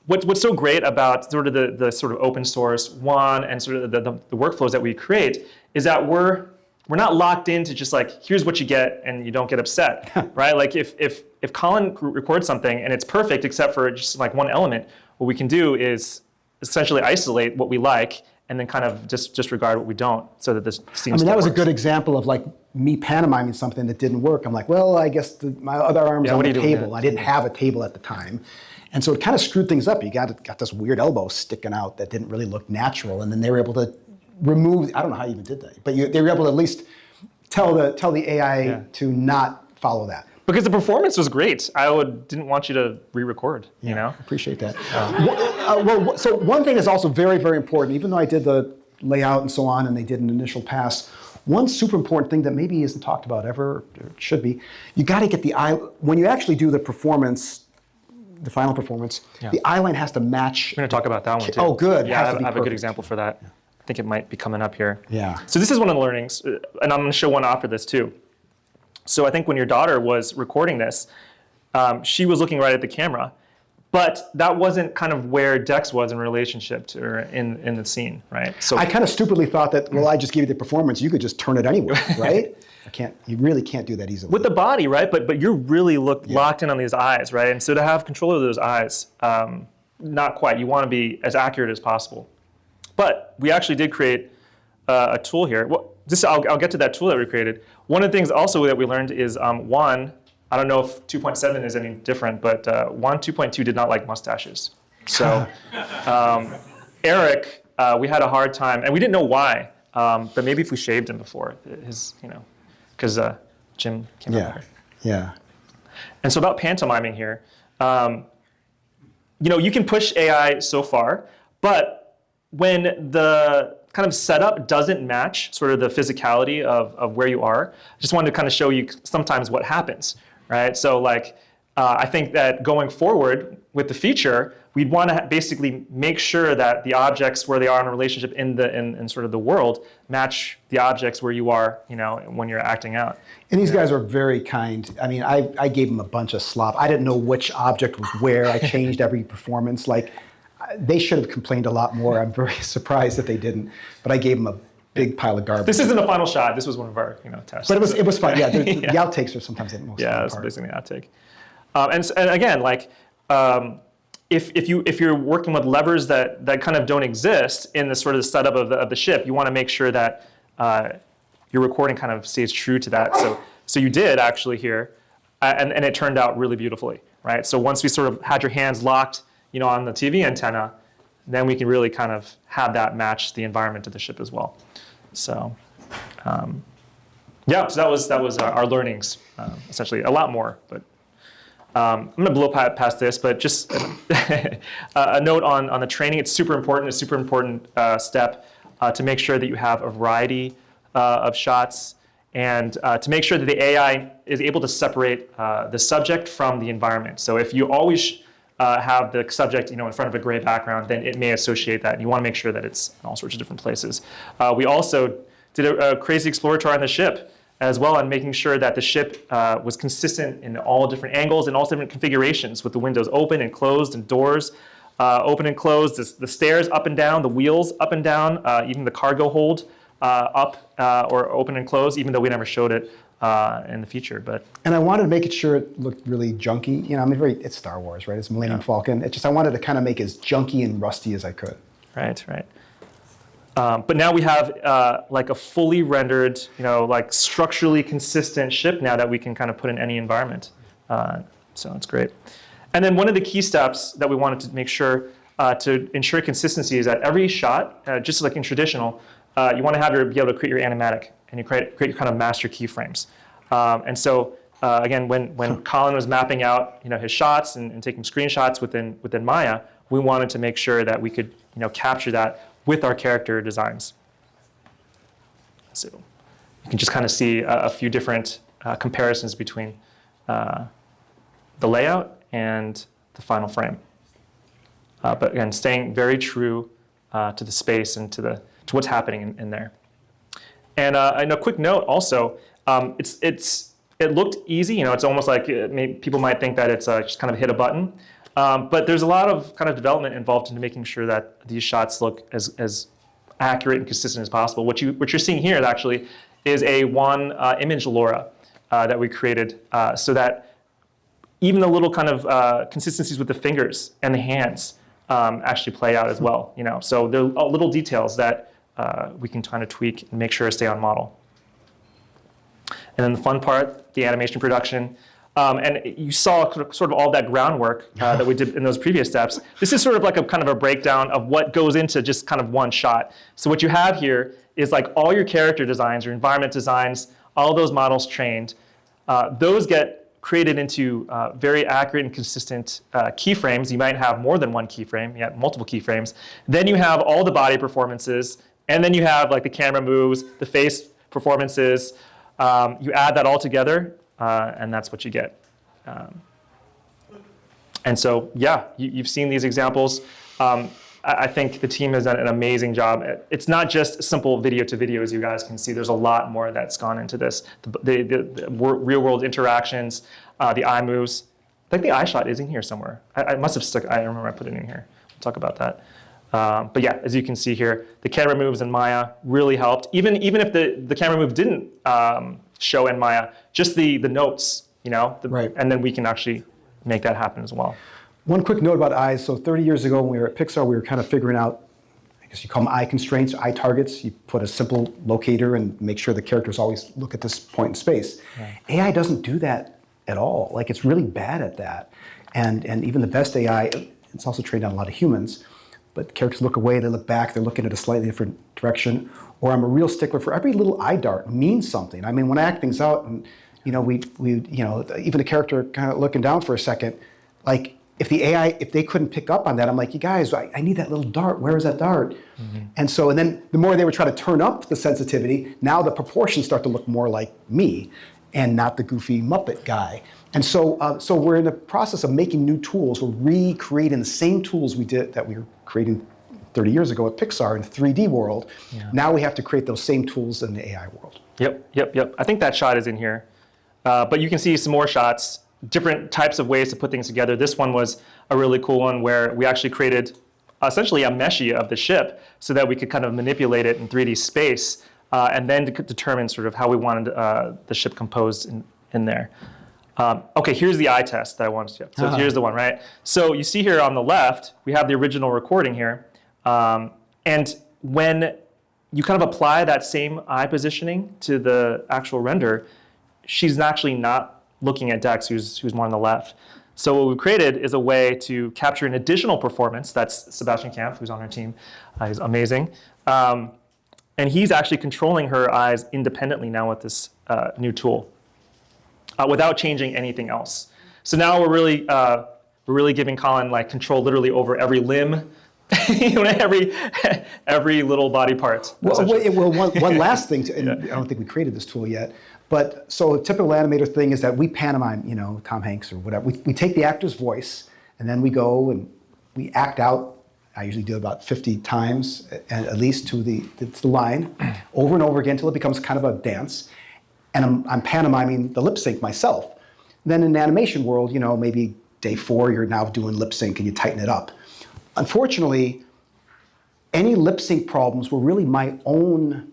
Speaker 3: What's so great about sort of the sort of open source Wan and sort of the workflows that we create is that we're not locked into just here's what you get and you don't get upset, right? Like if Colin records something and it's perfect except for just one element, what we can do is essentially isolate what we like and then kind of just disregard what we don't, so that this scene.
Speaker 2: I mean, that was a good example of me pantomiming something that didn't work. I'm like, well, I guess my other arm's on the table. I didn't have a table at the time. And so it kind of screwed things up. You got this weird elbow sticking out that didn't really look natural. And then they were able to remove, I don't know how you even did that, but they were able to at least tell the AI to not follow that.
Speaker 3: Because the performance was great. Didn't want you to re-record,
Speaker 2: Appreciate that. So one thing is also very, very important, even though I did the layout and so on, and they did an initial pass, one super important thing that maybe isn't talked about ever, or should be, you got to get the eye, when you actually do the performance, the final performance, the eye line has to match.
Speaker 3: We're going to talk about that one too.
Speaker 2: Oh, good.
Speaker 3: Yeah, I have a good example for that. I think it might be coming up here.
Speaker 2: Yeah.
Speaker 3: So this is one of the learnings, and I'm going to show one after this too. So I think when your daughter was recording this, she was looking right at the camera, but that wasn't kind of where Dex was in relationship to her in the scene, right? So
Speaker 2: I kind of stupidly thought that, well, I just gave you the performance, you could just turn it anywhere, right? You really can't do that easily.
Speaker 3: With the body, right? But you're really locked in on these eyes, right? And so to have control of those eyes, not quite. You want to be as accurate as possible. But we actually did create a tool here. I'll get to that tool that we created. One of the things also that we learned is Wan, I don't know if 2.7 is any different, but Wan 2.2 did not like mustaches. So Eric, we had a hard time, and we didn't know why, but maybe if we shaved him before, because Jim came out here.
Speaker 2: Yeah.
Speaker 3: And so about pantomiming here, you can push AI so far, but when the kind of setup doesn't match sort of the physicality of where you are, I just wanted to kind of show you sometimes what happens, right? So like, I think that going forward with the feature, we'd want to basically make sure that the objects where they are in a relationship in sort of the world match the objects where you are, when you're acting out.
Speaker 2: And these guys are very kind. I mean, I gave them a bunch of slop. I didn't know which object was where. I changed every performance. Like, they should have complained a lot more. I'm very surprised that they didn't. But I gave them a big pile of garbage.
Speaker 3: This isn't the final shot. This was one of our, tests.
Speaker 2: But it was fun. Yeah, the outtakes are sometimes the most fun
Speaker 3: Yeah, it's
Speaker 2: part.
Speaker 3: basically an outtake. And again, like, if you're working with levers that kind of don't exist in the sort of the setup of the ship, you want to make sure that your recording kind of stays true to that. So you did actually here, and it turned out really beautifully, right? So once we sort of had your hands locked, on the TV antenna, then we can really kind of have that match the environment of the ship as well. So so that was our learnings, essentially. A lot more, but I'm going to blow past this, but just a note on the training. It's super important. It's a super important step to make sure that you have a variety of shots and to make sure that the AI is able to separate the subject from the environment. So if you always have the subject in front of a gray background, then it may associate that. And you want to make sure that it's in all sorts of different places. We also did a crazy exploratory on the ship as well, on making sure that the ship was consistent in all different angles and all different configurations, with the windows open and closed and doors open and closed, the stairs up and down, the wheels up and down, even the cargo hold up or open and closed, even though we never showed it in the feature.
Speaker 2: And I wanted to make it sure it looked really junky. It's Star Wars, right? It's Millennium Falcon. I wanted to kind of make it as junky and rusty as I could.
Speaker 3: Right. But now we have like a fully rendered, like structurally consistent ship now that we can kind of put in any environment. So it's great. And then one of the key steps that we wanted to make sure to ensure consistency is that every shot, just like in traditional, you want to be able to create your animatic and you create your kind of master keyframes. And so again, when Colin was mapping out his shots and taking screenshots within Maya, we wanted to make sure that we could capture that with our character designs. So you can just kind of see a few different comparisons between the layout and the final frame. But again, staying very true to the space and to what's happening in there. And a quick note also, it looked easy. It's almost like people might think that it's just kind of hit a button. But there's a lot of kind of development involved into making sure that these shots look as accurate and consistent as possible. What you're seeing here actually is a Wan image LoRa that we created so that even the little kind of consistencies with the fingers and the hands actually play out as well. So there are little details that we can kind of tweak and make sure to stay on model. And then the fun part, the animation production. And you saw sort of all that groundwork that we did in those previous steps. This is sort of like a kind of a breakdown of what goes into just kind of one shot. So what you have here is like all your character designs, your environment designs, all those models trained. Those get created into very accurate and consistent keyframes. You might have more than one keyframe, you have multiple keyframes. Then you have all the body performances, and then you have like the camera moves, the face performances. You add that all together, and that's what you get. And so, yeah, you've seen these examples. I think the team has done an amazing job. It's not just simple video to video, as you guys can see. There's a lot more that's gone into this. The real world interactions, the eye moves. I think the eye shot is in here somewhere. I must have stuck. I remember I put it in here. We'll talk about that. But yeah, as you can see here, the camera moves in Maya really helped. Even if the camera move didn't show in Maya, just the notes,
Speaker 2: Right.
Speaker 3: And then we can actually make that happen as well.
Speaker 2: One quick note about eyes. So 30 years ago when we were at Pixar, we were kind of figuring out guess you call them eye constraints, eye targets. You put a simple locator and make sure the characters always look at this point in space. AI doesn't do that at all. Like, it's really bad at that. And even the best AI, it's also trained on a lot of humans, but characters look away, they look back, they're looking at a slightly different direction. Or I'm a real stickler for every little eye dart means something. I mean, when I act things out, and even a character kind of looking down for a second, like, if the AI, if they couldn't pick up on that, I'm like, you guys, I need that little dart. Where is that dart? And then the more they would try to turn up the sensitivity, now the proportions start to look more like me and not the goofy Muppet guy. And so we're in the process of making new tools. We're recreating the same tools that we were creating 30 years ago at Pixar in the 3D world. Now we have to create those same tools in the AI world.
Speaker 3: Yep. I think that shot is in here. But you can see some more shots, different types of ways to put things together. This one was a really cool one where we actually created essentially a meshie of the ship so that we could kind of manipulate it in 3D space and then determine sort of how we wanted the ship composed in there. Okay, here's the eye test that I wanted to do. So here's the one, right? So you see here on the left, we have the original recording here. And when you kind of apply that same eye positioning to the actual render, she's actually not looking at Dex, who's more on the left. So what we created is a way to capture an additional performance. That's Sebastian Kampf, who's on our team. He's amazing. And he's actually controlling her eyes independently now with this new tool without changing anything else. So now we're really giving Colin like control literally over every limb, every little body part.
Speaker 2: One last thing, and I don't think we created this tool yet, but so a typical animator thing is that we pantomime, Tom Hanks or whatever. We take the actor's voice and then we go and we act out. I usually do it about 50 times, at least to the line, over and over again until it becomes kind of a dance. And I'm pantomiming the lip sync myself. Then in the animation world, maybe day 4, you're now doing lip sync and you tighten it up. Unfortunately, any lip sync problems were really my own.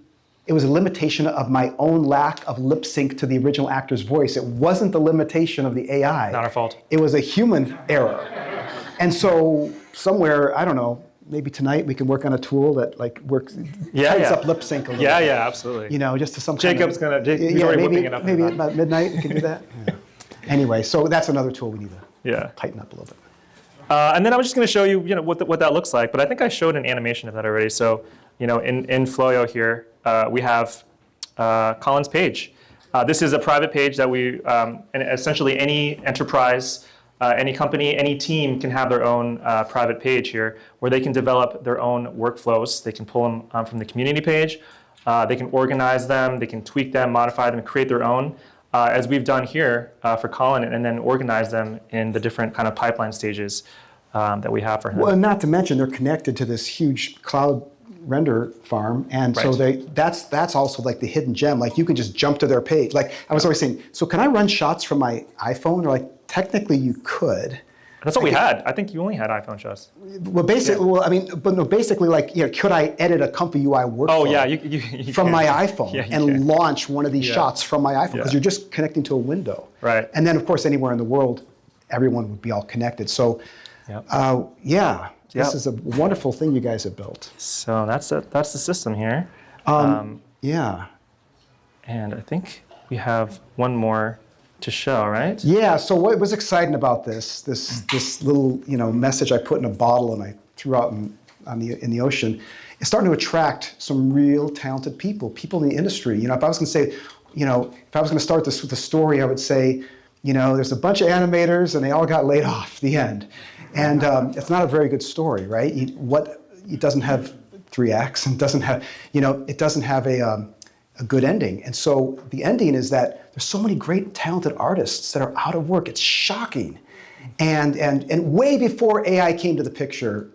Speaker 2: It was a limitation of my own lack of lip sync to the original actor's voice. It wasn't the limitation of the AI.
Speaker 3: Not our fault.
Speaker 2: It was a human error. And so somewhere, I don't know, maybe tonight we can work on a tool that tightens up lip sync a little bit.
Speaker 3: Yeah, absolutely.
Speaker 2: Just to some
Speaker 3: Jacob's he's already whipping it up.
Speaker 2: Maybe about midnight we can do that. Anyway, so that's another tool we need to tighten up a little bit.
Speaker 3: And then I was just going to show you, what that looks like. But I think I showed an animation of that already. So, in Floyo here, we have Colin's page. This is a private page that we, and essentially any enterprise, any company, any team can have their own private page here where they can develop their own workflows. They can pull them from the community page. They can organize them. They can tweak them, modify them, and create their own, as we've done here for Colin, and then organize them in the different kind of pipeline stages that we have for him.
Speaker 2: Well, not to mention they're connected to this huge cloud render farm, and so that's also like the hidden gem. Like you can just jump to their page. Like I was always saying, so can I run shots from my iPhone? Or like technically you could.
Speaker 3: That's what we had. I think you only had iPhone shots.
Speaker 2: Well, basically, like, could I edit a Comfy UI workflow?
Speaker 3: Oh yeah, you
Speaker 2: from
Speaker 3: can.
Speaker 2: my iPhone and launch one of these shots from my iPhone because you're just connecting to a window.
Speaker 3: Right.
Speaker 2: And then of course anywhere in the world, everyone would be all connected. So, this is a wonderful thing you guys have built.
Speaker 3: So that's the system here.
Speaker 2: Yeah.
Speaker 3: And I think we have one more to show, right?
Speaker 2: Yeah. So what was exciting about this little message I put in a bottle and I threw out in the ocean, is starting to attract some real talented people in the industry. If I was going to say, if I was going to start this with a story, I would say, there's a bunch of animators and they all got laid off. The end. And it's not a very good story, right? It doesn't have 3 acts and doesn't have a good ending. And so the ending is that there's so many great talented artists that are out of work. It's shocking. And way before AI came to the picture,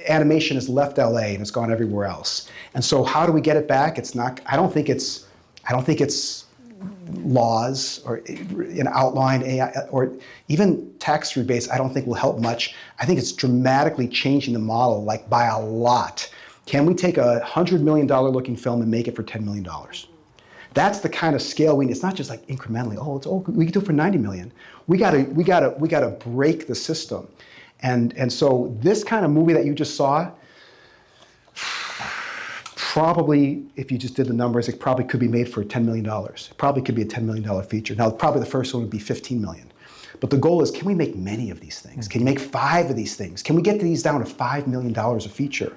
Speaker 2: animation has left LA and it's gone everywhere else. And so how do we get it back? I don't think it's laws or outlawing AI or even tax rebates. I don't think will help much. I think it's dramatically changing the model, like by a lot. Can we take a $100 million looking film and make it for $10 million? That's the kind of scale we need. It's not just like incrementally. We can do it for 90 million. We gotta break the system, and so this kind of movie that you just saw, probably, if you just did the numbers, it probably could be made for $10 million. It probably could be a $10 million feature. Now, probably the first one would be $15 million. But the goal is, can we make many of these things? Can you make 5 of these things? Can we get these down to $5 million a feature?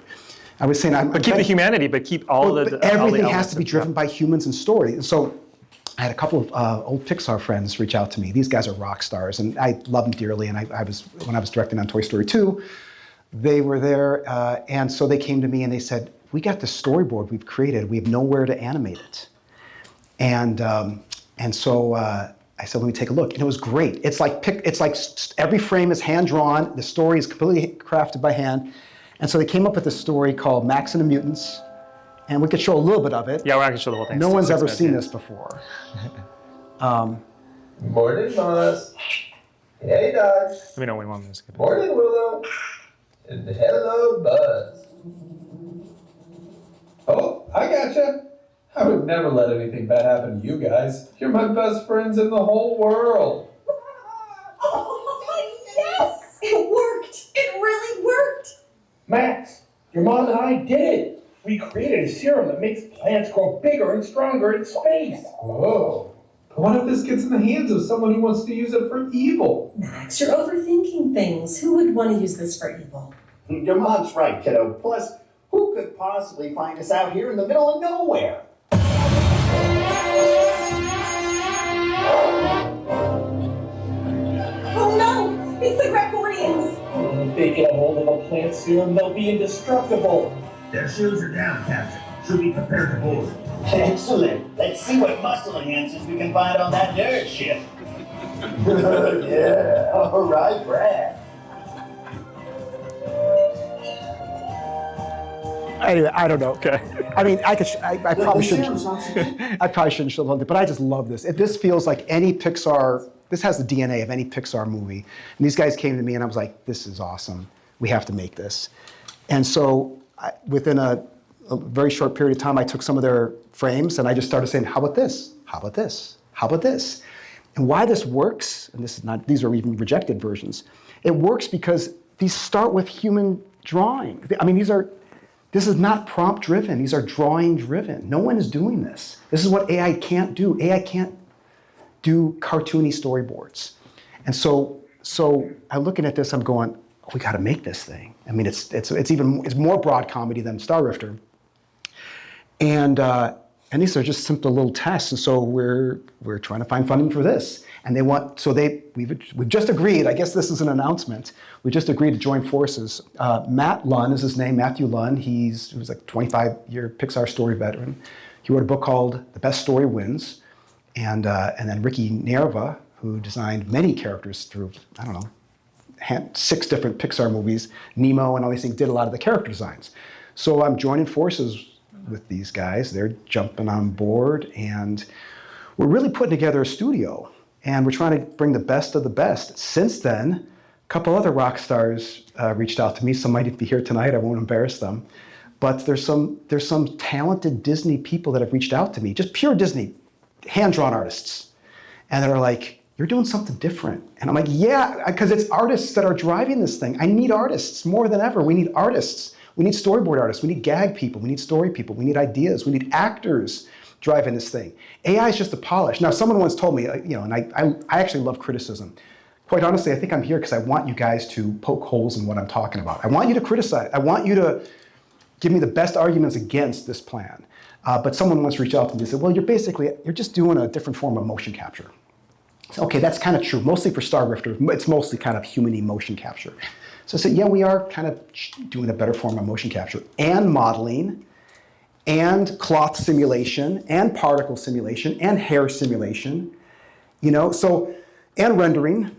Speaker 2: I was saying,
Speaker 3: But keep the humanity, but keep all
Speaker 2: but
Speaker 3: the
Speaker 2: everything
Speaker 3: all the
Speaker 2: has to be
Speaker 3: elements.
Speaker 2: driven by humans and story. And so I had a couple of old Pixar friends reach out to me. These guys are rock stars, and I love them dearly. And when I was directing on Toy Story 2, they were there, and so they came to me and they said, "We got the storyboard we've created. We have nowhere to animate it." And so I said, "Let me take a look." And it was great. It's like every frame is hand drawn. The story is completely crafted by hand. And so they came up with this story called Max and the Mutants, and we could show a little bit of it.
Speaker 3: Yeah, we're not gonna show the whole thing.
Speaker 2: No one's
Speaker 3: 6
Speaker 2: ever
Speaker 3: minutes,
Speaker 2: seen
Speaker 3: yeah.
Speaker 2: this before.
Speaker 7: Morning, Moss. Hey, Doc.
Speaker 3: Let me know when 1 minute. Skip it.
Speaker 7: Morning, Willow. And hello, Buzz. Oh, I gotcha. I would never let anything bad happen to you guys. You're my best friends in the whole world.
Speaker 10: Oh, yes! It worked! It really worked!
Speaker 6: Max, your mom and I did it. We created a serum that makes plants grow bigger and stronger in space.
Speaker 7: Whoa. But what if this gets in the hands of someone who wants to use it for evil?
Speaker 10: Max, you're overthinking things. Who would want to use this for evil?
Speaker 11: Your mom's right, kiddo. Plus, who could possibly find us out here in the middle of nowhere?
Speaker 10: Oh no! It's the Gregorians!
Speaker 6: If they get a hold of a plant serum, they'll be indestructible.
Speaker 11: Their shoes are down, Captain. Should be prepared to board. Excellent. Let's see what muscle enhancers we can find on that nerd ship. Yeah. All right, Brad.
Speaker 2: Anyway, I don't know.
Speaker 3: Okay.
Speaker 2: I mean, I probably shouldn't. I probably shouldn't show it, but I just love this. This feels like any Pixar. This has the DNA of any Pixar movie. And these guys came to me, and I was like, "This is awesome. We have to make this." And so, within a very short period of time, I took some of their frames, and I just started saying, "How about this? How about this? How about this?" And why this works, and this is not; these are even rejected versions. It works because these start with human drawing. I mean, this is not prompt driven. These are drawing driven. No one is doing this. This is what AI can't do. AI can't do cartoony storyboards. And so I'm looking at this, I'm going, oh, we gotta make this thing. I mean, it's more broad comedy than Star Rifter. And these are just simple little tests. And so we're trying to find funding for this. And we've just agreed, I guess this is an announcement, we just agreed to join forces. Matt Lunn is his name, Matthew Lunn. He was like a 25-year Pixar story veteran. He wrote a book called The Best Story Wins. And then Ricky Nerva, who designed many characters through, 6 different Pixar movies, Nemo and all these things, did a lot of the character designs. So I'm joining forces with these guys. They're jumping on board, and we're really putting together a studio. And we're trying to bring the best of the best. Since then, a couple other rock stars reached out to me. Some might be here tonight. I won't embarrass them. But there's some talented Disney people that have reached out to me, just pure Disney, hand-drawn artists. And they're like, you're doing something different. And I'm like, yeah, because it's artists that are driving this thing. I need artists more than ever. We need artists. We need storyboard artists. We need gag people. We need story people. We need ideas. We need actors driving this thing. AI is just a polish. Now, someone once told me, and I actually love criticism. Quite honestly, I think I'm here because I want you guys to poke holes in what I'm talking about. I want you to criticize. I want you to give me the best arguments against this plan. But someone once reached out to me and said, well, you're just doing a different form of motion capture. So, okay, that's kind of true. Mostly for Star Rifter, it's mostly kind of human emotion capture. So I said, yeah, we are kind of doing a better form of motion capture and modeling and cloth simulation and particle simulation and hair simulation, and rendering,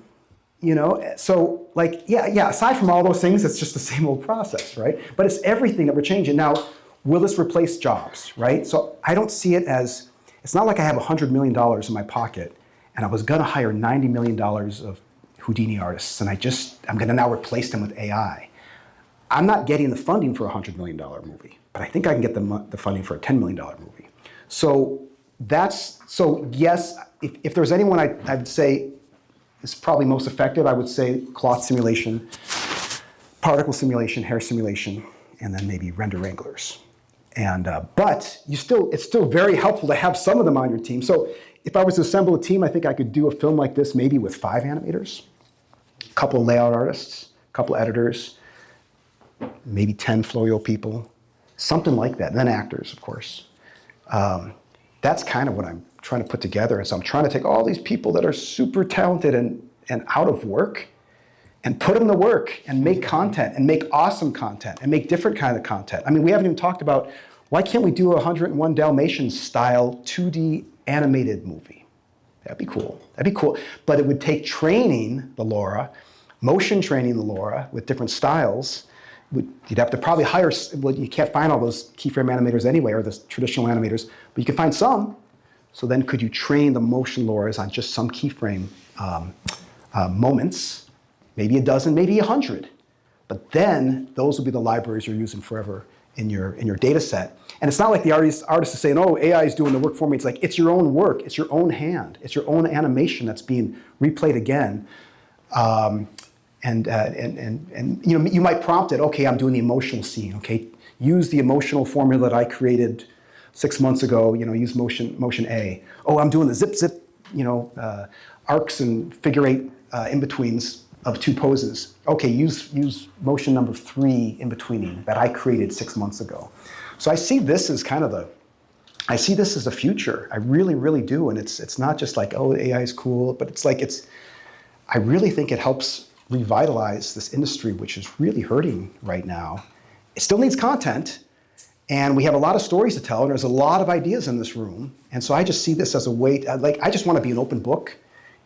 Speaker 2: So aside from all those things, it's just the same old process, right? But it's everything that we're changing. Now, will this replace jobs, right? So I don't see it as, it's not like I have $100 million in my pocket and I was gonna hire $90 million of Houdini artists and I'm gonna now replace them with AI. I'm not getting the funding for a $100 million movie, but I think I can get the funding for a $10 million movie. So yes, if there's anyone I'd say is probably most effective, I would say cloth simulation, particle simulation, hair simulation, and then maybe render wranglers. But it's still very helpful to have some of them on your team. So if I was to assemble a team, I think I could do a film like this maybe with 5 animators, a couple of layout artists, a couple of editors, maybe 10 Floyo people, something like that, and then actors, of course. That's kind of what I'm trying to put together. And so I'm trying to take all these people that are super talented and out of work and put them to work and make content and make awesome content and make different kind of content. I mean, we haven't even talked about why can't we do a 101 Dalmatians style 2D animated movie? That'd be cool. That'd be cool. But it would take training the Laura, motion training the Laura with different styles. You'd have to probably hire, well, you can't find all those keyframe animators anyway, or the traditional animators, but you can find some. So then could you train the motion Lauras on just some keyframe moments, maybe a dozen, maybe 100. But then those will be the libraries you're using forever in your data set. And it's not like the artist is saying, oh, AI is doing the work for me. It's like, it's your own work, it's your own hand, it's your own animation that's being replayed again. And you know, you might prompt it, okay, I'm doing the emotional scene, okay? Use the emotional formula that I created 6 months ago, you know, use motion A. Oh, I'm doing the zip, you know, arcs and figure 8 in-betweens of 2 poses. Okay, use motion number 3 in-betweening that I created 6 months ago. So I see this as kind of I see this as the future. I really, really do. And it's not just like, oh, AI is cool, but it's like, I really think it helps revitalize this industry, which is really hurting right now. It still needs content, and we have a lot of stories to tell, and there's a lot of ideas in this room. And so I just see this as a way, I just want to be an open book.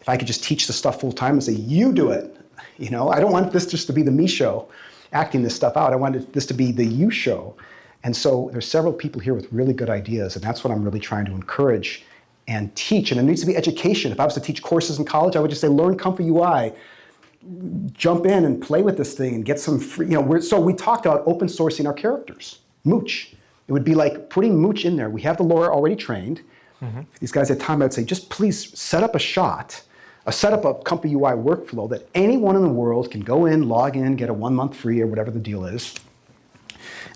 Speaker 2: If I could just teach the stuff full time and say, you do it. You know, I don't want this just to be the me show, acting this stuff out. I want this to be the you show. And so there's several people here with really good ideas, and that's what I'm really trying to encourage and teach. And there needs to be education. If I was to teach courses in college, I would just say, learn Comfy UI, jump in and play with this thing and get some free, you know, so we talked about open sourcing our characters. Mooch. It would be like putting Mooch in there. We have the Laura already trained. Mm-hmm. If these guys had time, I'd say, just please set up a shot, set up a Comfy UI workflow that anyone in the world can go in, log in, get a 1 month free or whatever the deal is.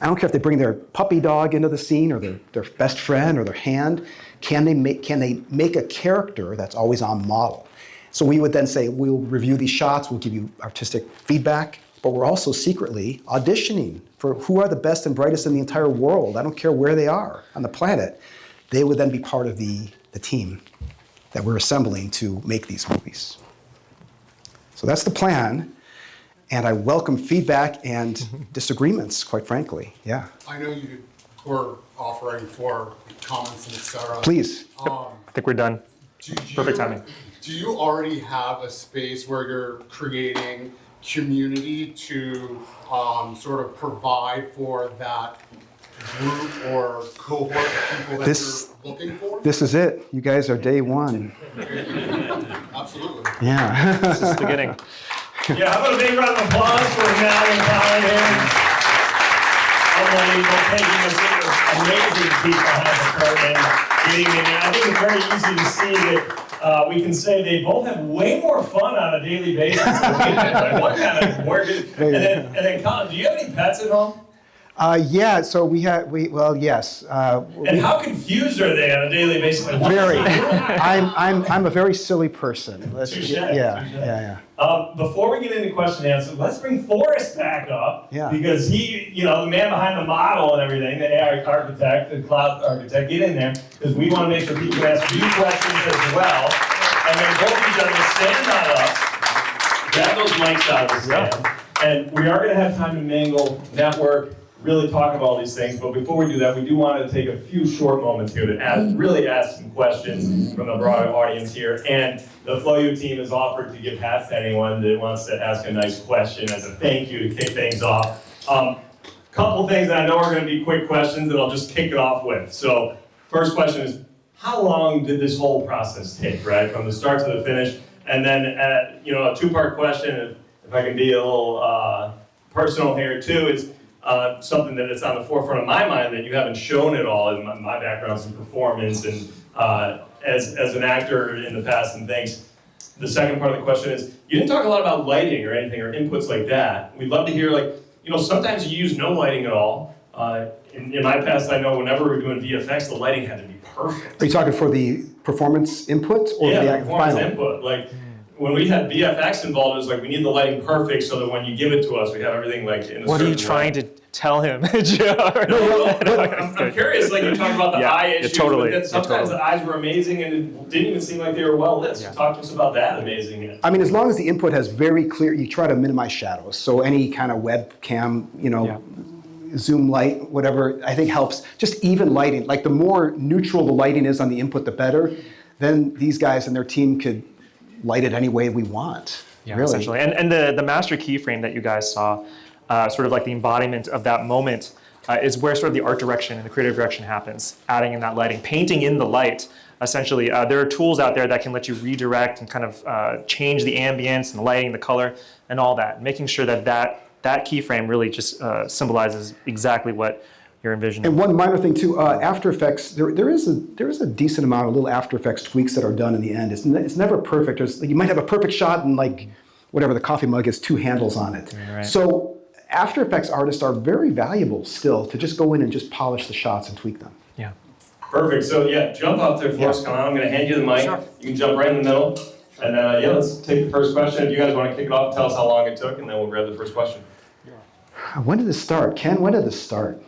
Speaker 2: I don't care if they bring their puppy dog into the scene or their best friend or their hand. Can they make a character that's always on model? So we would then say, we'll review these shots, we'll give you artistic feedback, but we're also secretly auditioning for who are the best and brightest in the entire world. I don't care where they are on the planet. They would then be part of the team that we're assembling to make these movies. So that's the plan. And I welcome feedback and disagreements, quite frankly. Yeah.
Speaker 12: I know you were offering for comments and et cetera.
Speaker 2: Please.
Speaker 3: I think we're done. Perfect timing.
Speaker 12: Do you already have a space where you're creating community to sort of provide for that group or cohort of people that you're looking for?
Speaker 2: This is it. You guys are day one.
Speaker 12: Absolutely.
Speaker 2: Yeah.
Speaker 3: This is the beginning.
Speaker 1: Yeah, how about a big round of applause for Matt and Colin here? Unbelievable, taking us into amazing people behind the curtain, getting in there. I think it's very easy to see that we can say they both have way more fun on a daily basis than we do. Like, what kind of work is, and then Colin, do you have any pets at home?
Speaker 2: Yeah, so yes.
Speaker 1: And how confused are they on a daily basis? Like,
Speaker 2: very. I'm a very silly person. Yeah.
Speaker 1: Before we get into question and answer, let's bring Forrest back up.
Speaker 2: Yeah.
Speaker 1: Because he, you know, the man behind the model and everything, the AI architect, the cloud architect, get in there, because we want to make sure people can ask you questions as well. And then both of you gentlemen stand on us, grab those mics out of the stand, and we are going to have time to mingle, network, really talk about all these things. But before we do that, we do want to take a few short moments here to ask some questions from the broader audience here. And the Floyo team has offered to give hats to anyone that wants to ask a nice question as a thank you to kick things off. Couple things that I know are going to be quick questions that I'll just kick it off with. So first question is, how long did this whole process take, right? From the start to the finish? And then, a two-part question, if I can be a little personal here too, it's something that is on the forefront of my mind that you haven't shown at all in my background's in performance and as an actor in the past and things. The second part of the question is, you didn't talk a lot about lighting or anything or inputs like that. We'd love to hear, sometimes you use no lighting at all. In my past, I know whenever we were doing VFX, the lighting had to be perfect.
Speaker 2: Are you talking for the performance input or
Speaker 1: Yeah,
Speaker 2: the
Speaker 1: performance
Speaker 2: final?
Speaker 1: input. Like when we had VFX involved, it was like we need the lighting perfect so that when you give it to us, we have everything like in a
Speaker 3: What are you
Speaker 1: certain
Speaker 3: trying
Speaker 1: way.
Speaker 3: to tell him, Joe?
Speaker 1: I'm curious, like you're talking about the eye issues,
Speaker 3: totally,
Speaker 1: but then sometimes
Speaker 3: totally.
Speaker 1: the eyes were amazing and it didn't even seem like they were well lit. So talk to us about that amazing.
Speaker 2: I mean, as long as the input has very clear, you try to minimize shadows. So any kind of webcam, zoom light, whatever, I think helps. Just even lighting. Like the more neutral the lighting is on the input, the better. Then these guys and their team could light it any way we want.
Speaker 3: Yeah,
Speaker 2: really.
Speaker 3: essentially. And the master keyframe that you guys saw, sort of like the embodiment of that moment, is where sort of the art direction and the creative direction happens, adding in that lighting, painting in the light. Essentially, there are tools out there that can let you redirect and kind of change the ambience and the lighting, the color, and all that, making sure that that keyframe really just symbolizes exactly what you're envisioning.
Speaker 2: And one minor thing too, After Effects, there is a decent amount of little After Effects tweaks that are done in the end. It's never perfect. You might have a perfect shot and like whatever the coffee mug has 2 handles on it.
Speaker 3: Right.
Speaker 2: So After Effects artists are very valuable still to just go in and just polish the shots and tweak them.
Speaker 3: Yeah.
Speaker 1: Perfect. So yeah, jump up there for us. Come on, I'm going to hand you the mic. Sure. You can jump right in the middle. And let's take the first question. If you guys want to kick it off, tell us how long it took, and then we'll grab the first question.
Speaker 2: When did this start? Ken, when did this start?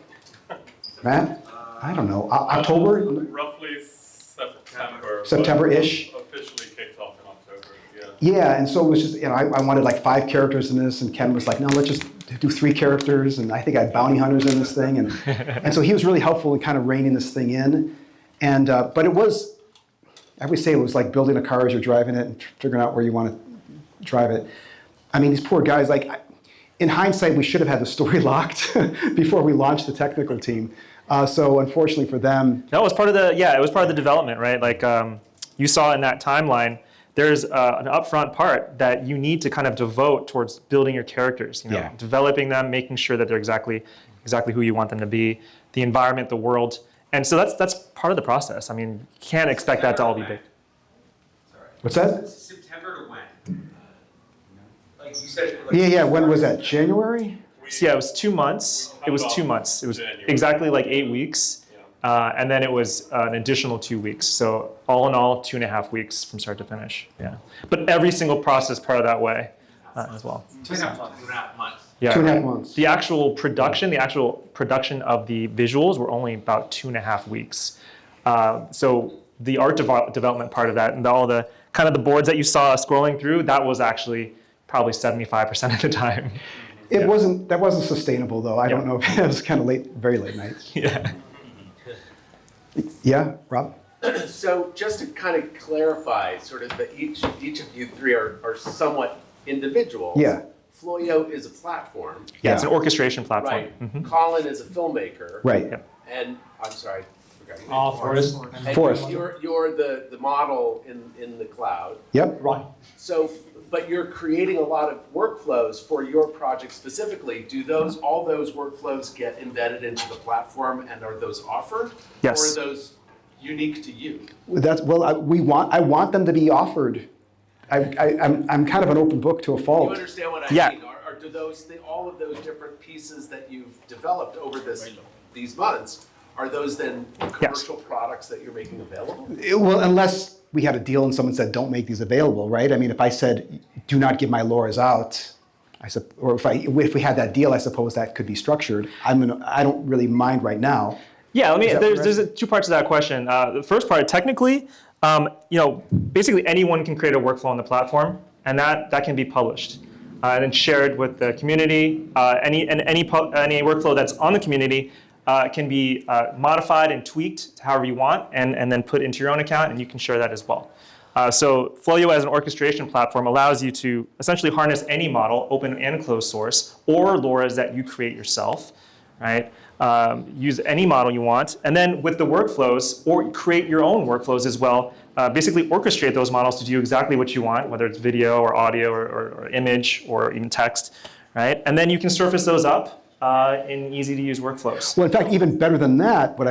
Speaker 2: Matt? I don't know. October?
Speaker 13: Roughly September.
Speaker 2: September-ish?
Speaker 13: Officially kicked off in October, yeah.
Speaker 2: Yeah, and so it was just, I wanted like 5 characters in this, and Ken was like, no, let's just do 3 characters, and I think I had bounty hunters in this thing, and so he was really helpful in kind of reining this thing in, and but it was, I would say it was like building a car as you're driving it and figuring out where you want to drive it. I mean, these poor guys, like, in hindsight, we should have had the story locked before we launched the technical team. So unfortunately for them,
Speaker 3: No, it was part of it was part of the development, right? Like you saw in that timeline, there's an upfront part that you need to kind of devote towards building your characters, developing them, making sure that they're exactly who you want them to be, the environment, the world. And so that's part of the process. I mean, you can't expect that to all be big.
Speaker 2: what's that?
Speaker 14: September to when? Like you said.
Speaker 2: Yeah, when was that? January?
Speaker 3: So yeah, it was 2 months. It was 2 months. It was exactly like 8 weeks. And then it was an additional 2 weeks. So all in all, 2.5 weeks from start to finish. Yeah. But every single process part of that way as well.
Speaker 14: 2.5 months.
Speaker 3: Yeah.
Speaker 2: 2.5 months.
Speaker 3: The actual production of the visuals were only about 2.5 weeks. So the art development part of that and all the kind of the boards that you saw scrolling through, that was actually probably 75% of the time.
Speaker 2: That wasn't sustainable though. I don't know if it was kind of very late nights.
Speaker 3: Yeah.
Speaker 2: Yeah, Rob?
Speaker 14: So just to kind of clarify, sort of that each of you 3 are somewhat individual.
Speaker 2: Yeah.
Speaker 14: Floyo is a platform.
Speaker 3: Yeah, it's an orchestration platform.
Speaker 14: Right.
Speaker 3: Mm-hmm.
Speaker 14: Colin is a filmmaker.
Speaker 2: Right.
Speaker 3: Yep.
Speaker 14: And I'm sorry, I forgot your name.
Speaker 1: Forrest.
Speaker 14: And
Speaker 2: Forrest.
Speaker 14: You're the model in the cloud.
Speaker 2: Yep.
Speaker 1: Right.
Speaker 14: So, but you're creating a lot of workflows for your project specifically. Do all those workflows get embedded into the platform, and are those offered?
Speaker 3: Yes.
Speaker 14: Or are those unique to you?
Speaker 2: I want them to be offered. I'm kind of an open book to a
Speaker 14: You
Speaker 2: fault.
Speaker 14: understand what I
Speaker 3: Yeah.
Speaker 14: mean? Or do all of those different pieces that you've developed over these months, are those then commercial products that you're making available?
Speaker 2: Well, unless we had a deal and someone said, don't make these available, right? I mean, if I said, do not give my lores out, or if we had that deal, I suppose that could be structured. I don't really mind right now.
Speaker 3: Yeah, there's 2 parts to that question. The first part, technically, basically anyone can create a workflow on the platform, and that can be published and then shared with the community. Any workflow that's on the community can be modified and tweaked to however you want, and then put into your own account, and you can share that as well. So Floyo as an orchestration platform allows you to essentially harness any model, open and closed source, or LoRa's that you create yourself, right? Use any model you want, and then with the workflows, or create your own workflows as well. Basically orchestrate those models to do exactly what you want, whether it's video or audio or image or even text, right? And then you can surface those up in easy-to-use workflows.
Speaker 2: Well, in fact, even better than that, what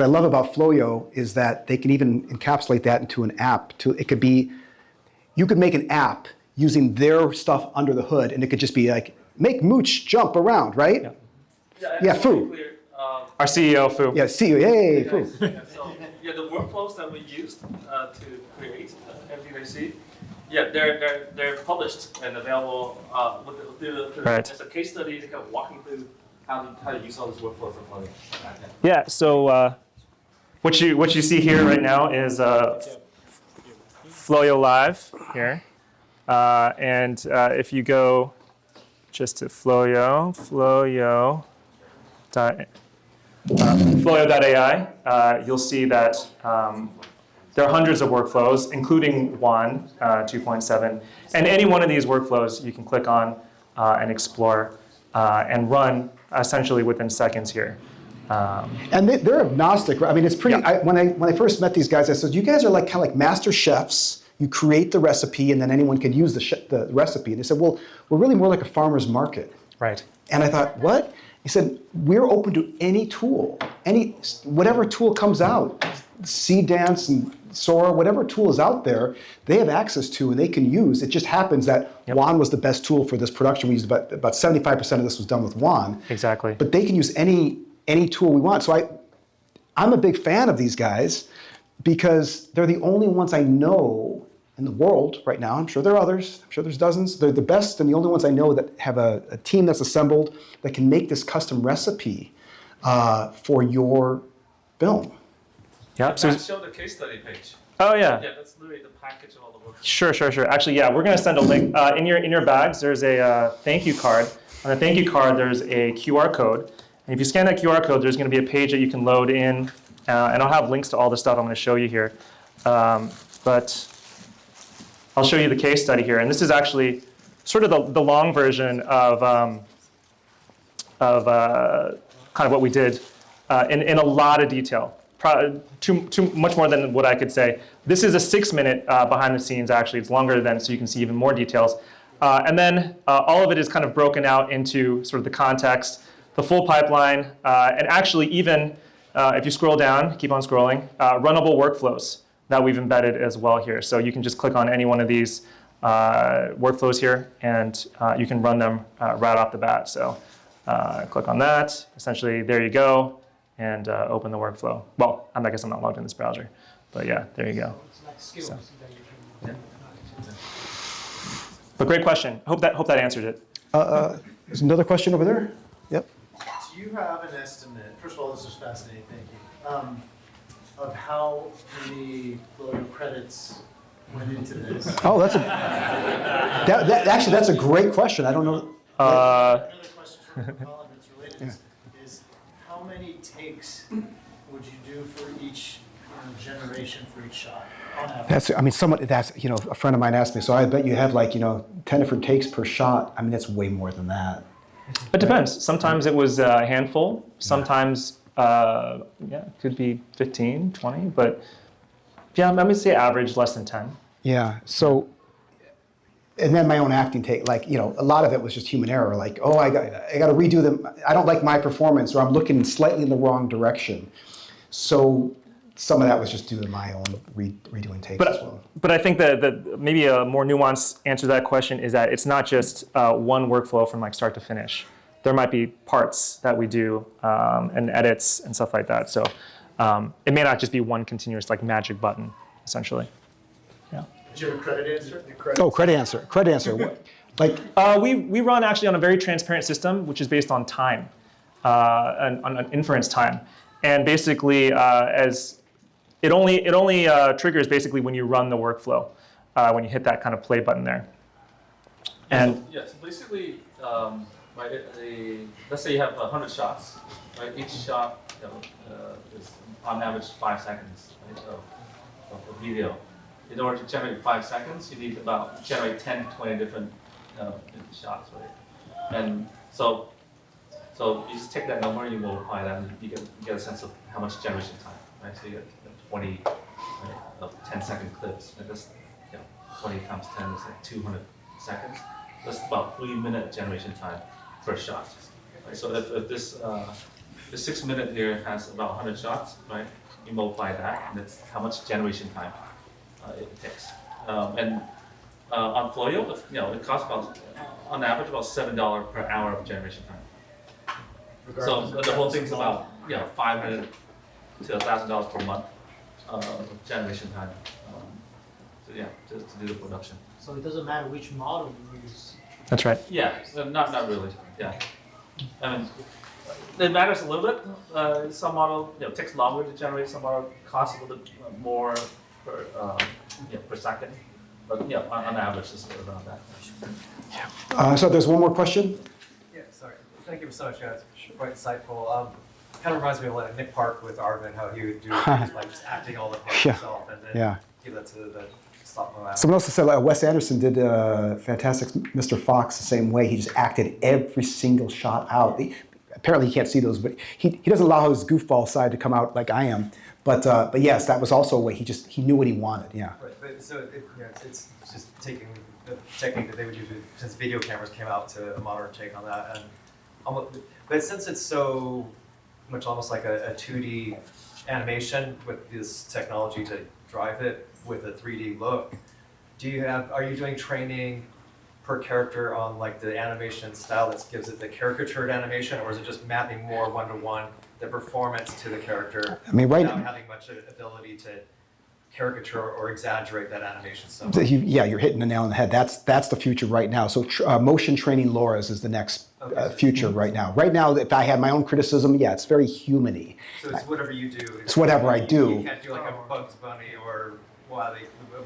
Speaker 2: I love about Floyo is that they can even encapsulate that into an app. You could make an app using their stuff under the hood, and it could just be like, make Mooch jump around, right?
Speaker 3: Yeah.
Speaker 2: Yeah, Fu.
Speaker 3: Our CEO, Fu.
Speaker 2: Yeah, CEO. Yay, Fu.
Speaker 13: Yeah, so, yeah, the workflows that we used to create everything they see, yeah, they're published and available there's a case study to kind of walking through how to use all these workflows in Floyo.
Speaker 3: Yeah. So what you see here right now is Floyo Live here, and if you go just to Floyo.ai, you'll see that there are hundreds of workflows, including Wan 2.7. And any one of these workflows you can click on and explore and run essentially within seconds here.
Speaker 2: And they're agnostic. I mean, it's pretty.
Speaker 3: Yeah.
Speaker 2: When I first met these guys, I said, "You guys are like kind of like master chefs. You create the recipe, and then anyone can use the recipe." And they said, "Well, we're really more like a farmer's market."
Speaker 3: Right.
Speaker 2: And I thought, "What?" He said, "We're open to any tool, whatever tool comes out, Seed Dance and Sora, whatever tool is out there, they have access to and they can use. It just happens that Wan was the best tool for this production. We used about 75% of this was done with Wan.
Speaker 3: Exactly.
Speaker 2: But they can use any tool we want. So I'm a big fan of these guys because they're the only ones I know in the world right now. I'm sure there are others. I'm sure there's dozens. They're the best and the only ones I know that have a team that's assembled that can make this custom recipe for your film.
Speaker 3: Yeah.
Speaker 13: So show the case study page.
Speaker 3: Oh yeah.
Speaker 13: Yeah, that's literally the package of all the work.
Speaker 3: Sure. Actually, yeah, we're gonna send a link in your bags. There's a thank you card. On the thank you card, there's a QR code. And if you scan that QR code, there's going to be a page that you can load in, and I'll have links to all the stuff I'm going to show you here. But I'll show you the case study here, and this is actually sort of the long version of kind of what we did in a lot of detail. Too much more than what I could say. This is a 6-minute behind the scenes. Actually, it's longer than, so you can see even more details. And then all of it is kind of broken out into sort of the context, the full pipeline, and actually even, if you scroll down, keep on scrolling, runnable workflows that we've embedded as well here. So you can just click on any one of these workflows here, and you can run them right off the bat. So click on that. Essentially, there you go, and open the workflow. Well, I guess I'm not logged in this browser, but yeah, there you go. So, yeah. But great question. Hope that answered it.
Speaker 2: There's another question over there. Yep.
Speaker 15: Do you have an estimate? First of all, this is fascinating. Thank you. Of how many Floyo credits went into this?
Speaker 2: Oh, actually that's a great question. I don't know.
Speaker 15: Another question from Colin that's related is how many takes would you do for each generation for each shot on average?
Speaker 2: A friend of mine asked me. So I bet you have 10 different takes per shot. I mean, that's way more than that.
Speaker 3: It depends. Sometimes it was a handful. Sometimes, it could be 15, 20. But yeah, I'm going to say average less than 10.
Speaker 2: Yeah. So, and then my own acting take, a lot of it was just human error. I got to redo them. I don't like my performance, or I'm looking slightly in the wrong direction. So some of that was just due to my own redoing takes as well.
Speaker 3: But I think that maybe a more nuanced answer to that question is that it's not just one workflow from start to finish. There might be parts that we do and edits and stuff like that. So it may not just be one continuous magic button, essentially. Yeah.
Speaker 15: Do you have a credit answer?
Speaker 2: Credit answer. What?
Speaker 3: We run actually on a very transparent system, which is based on time, on an inference time, and basically it only triggers basically when you run the workflow, when you hit that kind of play button there. And
Speaker 13: so basically, let's say you have 100 shots, right? Each shot is on average 5 seconds, right, of a video. In order to generate 5 seconds, you need about generate 10 to 20 different shots, right? And so you just take that number and you multiply that, and you get a sense of how much generation time, right? So you get 20 of 10-second clips. And that's 20 times 10 is 200 seconds. That's about 3-minute generation time per shot. Right? So if this 6-minute here has about 100 shots, right? You multiply that, and that's how much generation time it takes. And on Floyo, it costs about, on average, about $7 per hour of generation time.
Speaker 15: regardless
Speaker 13: So
Speaker 15: of
Speaker 13: the whole
Speaker 15: the
Speaker 13: thing's about $500 to $1,000 per month generation time. So yeah, just to do the production.
Speaker 15: So it doesn't matter which model you use.
Speaker 3: That's right.
Speaker 13: Yeah, so not really. Yeah, I mean, it matters a little bit. Some model takes longer to generate. Some model costs a little bit more per second. But on average, it's around that.
Speaker 2: So there's one more question.
Speaker 16: Yeah, sorry. Thank you so much, guys. Quite insightful. Kind of reminds me of like Nick Park with Arvin, how he would do things like just acting all the parts himself and then give that to the stop motion.
Speaker 2: Someone else said Wes Anderson did Fantastic Mr. Fox the same way. He just acted every single shot out. Apparently he can't see those, but he doesn't allow his goofball side to come out like I am. But yes, that was also a way he knew what he wanted. Yeah.
Speaker 16: Right, but so it's just taking the technique that they would use since video cameras came out to a modern take on that, and but since it's so much almost like a 2D animation with this technology to drive it with a 3D look, are you doing training per character on like the animation style that gives it the caricatured animation, or is it just mapping more one-to-one the performance to the character without having much ability to caricature or exaggerate that animation so much?
Speaker 2: Yeah, you're hitting the nail on the head. That's the future right now. So motion training LoRa's is the next future right now. Right now, if I had my own criticism, it's very human-y.
Speaker 16: So it's whatever you do.
Speaker 2: It's whatever I do.
Speaker 16: You can't do like a Bugs Bunny or a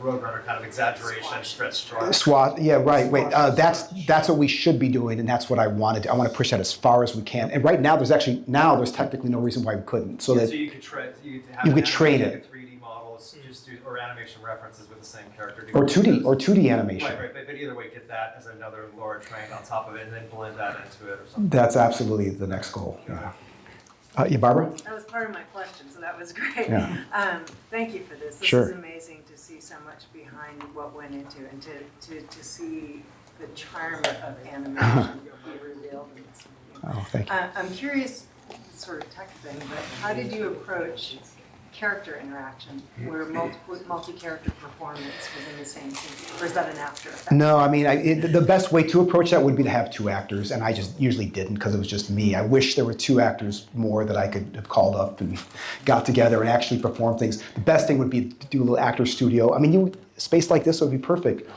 Speaker 16: Roadrunner kind of exaggeration, stretch draw.
Speaker 2: SWAT, yeah, right. Wait, that's what we should be doing, and that's what I wanted. I want to push that as far as we can. And right now, there's technically no reason why we couldn't. So
Speaker 16: you could
Speaker 2: train it.
Speaker 16: 3D models, just do, or animation references with the same character.
Speaker 2: Or 2D animation.
Speaker 16: Right. But either way, get that as another LoRa trained on top of it, and then blend that into it or something.
Speaker 2: That's absolutely the next goal. Yeah. Barbara?
Speaker 17: That was part of my question, so that was great.
Speaker 2: Yeah.
Speaker 17: Thank you for this. This
Speaker 2: Sure.
Speaker 17: is amazing to see so much behind what went into it, and to see the charm of animation be revealed in this movie.
Speaker 2: Oh, thank you.
Speaker 17: I'm curious, sort of tech thing, but how did you approach character interaction where multi-character performance was in the same scene? Or is that an after effect?
Speaker 2: No, I mean, the best way to approach that would be to have two actors, and I just usually didn't because it was just me. I wish there were two actors more that I could have called up and got together and actually perform things. The best thing would be to do a little actor studio. I mean, space like this would be perfect.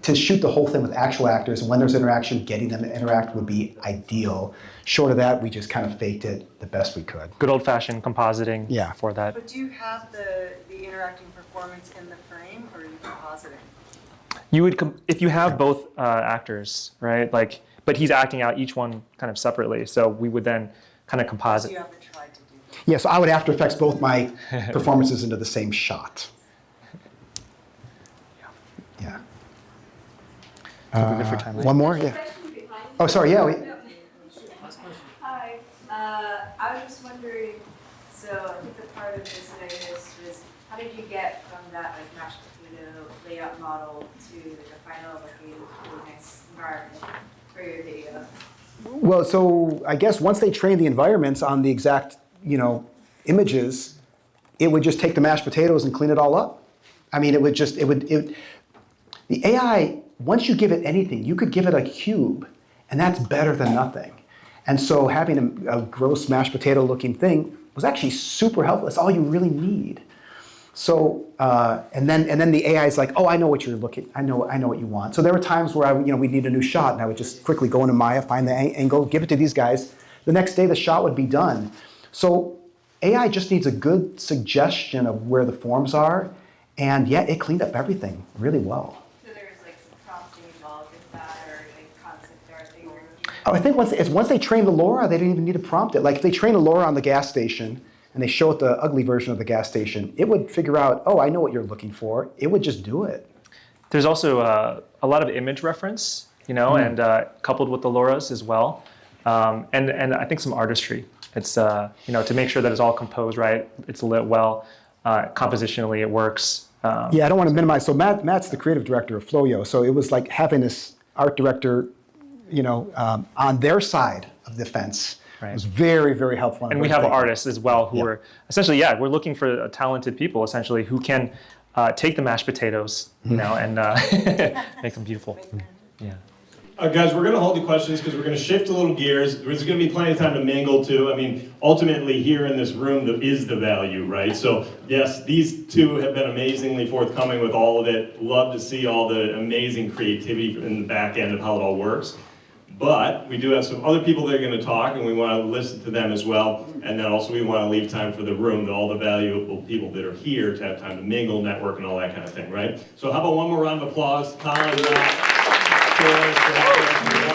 Speaker 2: To shoot the whole thing with actual actors, and when there's interaction, getting them to interact would be ideal. Short of that, we just kind of faked it the best we could.
Speaker 3: Good old-fashioned compositing for that.
Speaker 17: But do you have the interacting performance in the frame, or are you compositing?
Speaker 3: You would, if you have both actors, right? But he's acting out each one kind of separately. So we would then kind of composite.
Speaker 17: So you haven't tried to do that?
Speaker 2: Yeah, so I would After Effects both my performances into the same shot. Yeah.
Speaker 3: Good for time, right?
Speaker 2: One more? Yeah. Oh, sorry. Yeah.
Speaker 18: Hi. I was just wondering, so I think the part of this that I missed was how did you get from that mashed potato layout model to a final really nice environment for your video?
Speaker 2: Well, so I guess once they trained the environments on the exact, images, it would just take the mashed potatoes and clean it all up. I mean, the AI, once you give it anything, you could give it a cube, and that's better than nothing. And so having a gross mashed potato looking thing was actually super helpful. That's all you really need. So, and then the AI is like, oh, I know what you're looking, I know what you want. So there were times where we'd need a new shot, and I would just quickly go into Maya, find the angle, give it to these guys. The next day, the shot would be done. So AI just needs a good suggestion of where the forms are, and it cleaned up everything really well.
Speaker 18: So there's some prompting involved with that, or concept art that you were looking
Speaker 2: I think once they train the LoRa, they didn't even need to prompt it. Like if they train a LoRa on the gas station and they show it the ugly version of the gas station, it would figure out, oh, I know what you're looking for. It would just do it.
Speaker 3: There's also a lot of image reference, and coupled with the LoRa's as well, and I think some artistry. It's to make sure that it's all composed right, it's lit well, compositionally it works.
Speaker 2: I don't want to minimize. So Matt's the creative director of Floyo, so it was like having this art director, on their side of the fence. Right. It was very, very helpful.
Speaker 3: And we have artists as well who are essentially, we're looking for talented people essentially who can take the mashed potatoes, and make them beautiful. Yeah.
Speaker 1: Guys, we're going to hold the questions because we're going to shift a little gears. There's going to be plenty of time to mingle too. I mean, ultimately here in this room is the value, right? So yes, these two have been amazingly forthcoming with all of it. Love to see all the amazing creativity in the back end of how it all works. But we do have some other people that are going to talk, and we want to listen to them as well. And then also we want to leave time for the room, all the valuable people that are here to have time to mingle, network, and all that kind of thing, right? So how about one more round of applause, Colin, Matt, Troy, for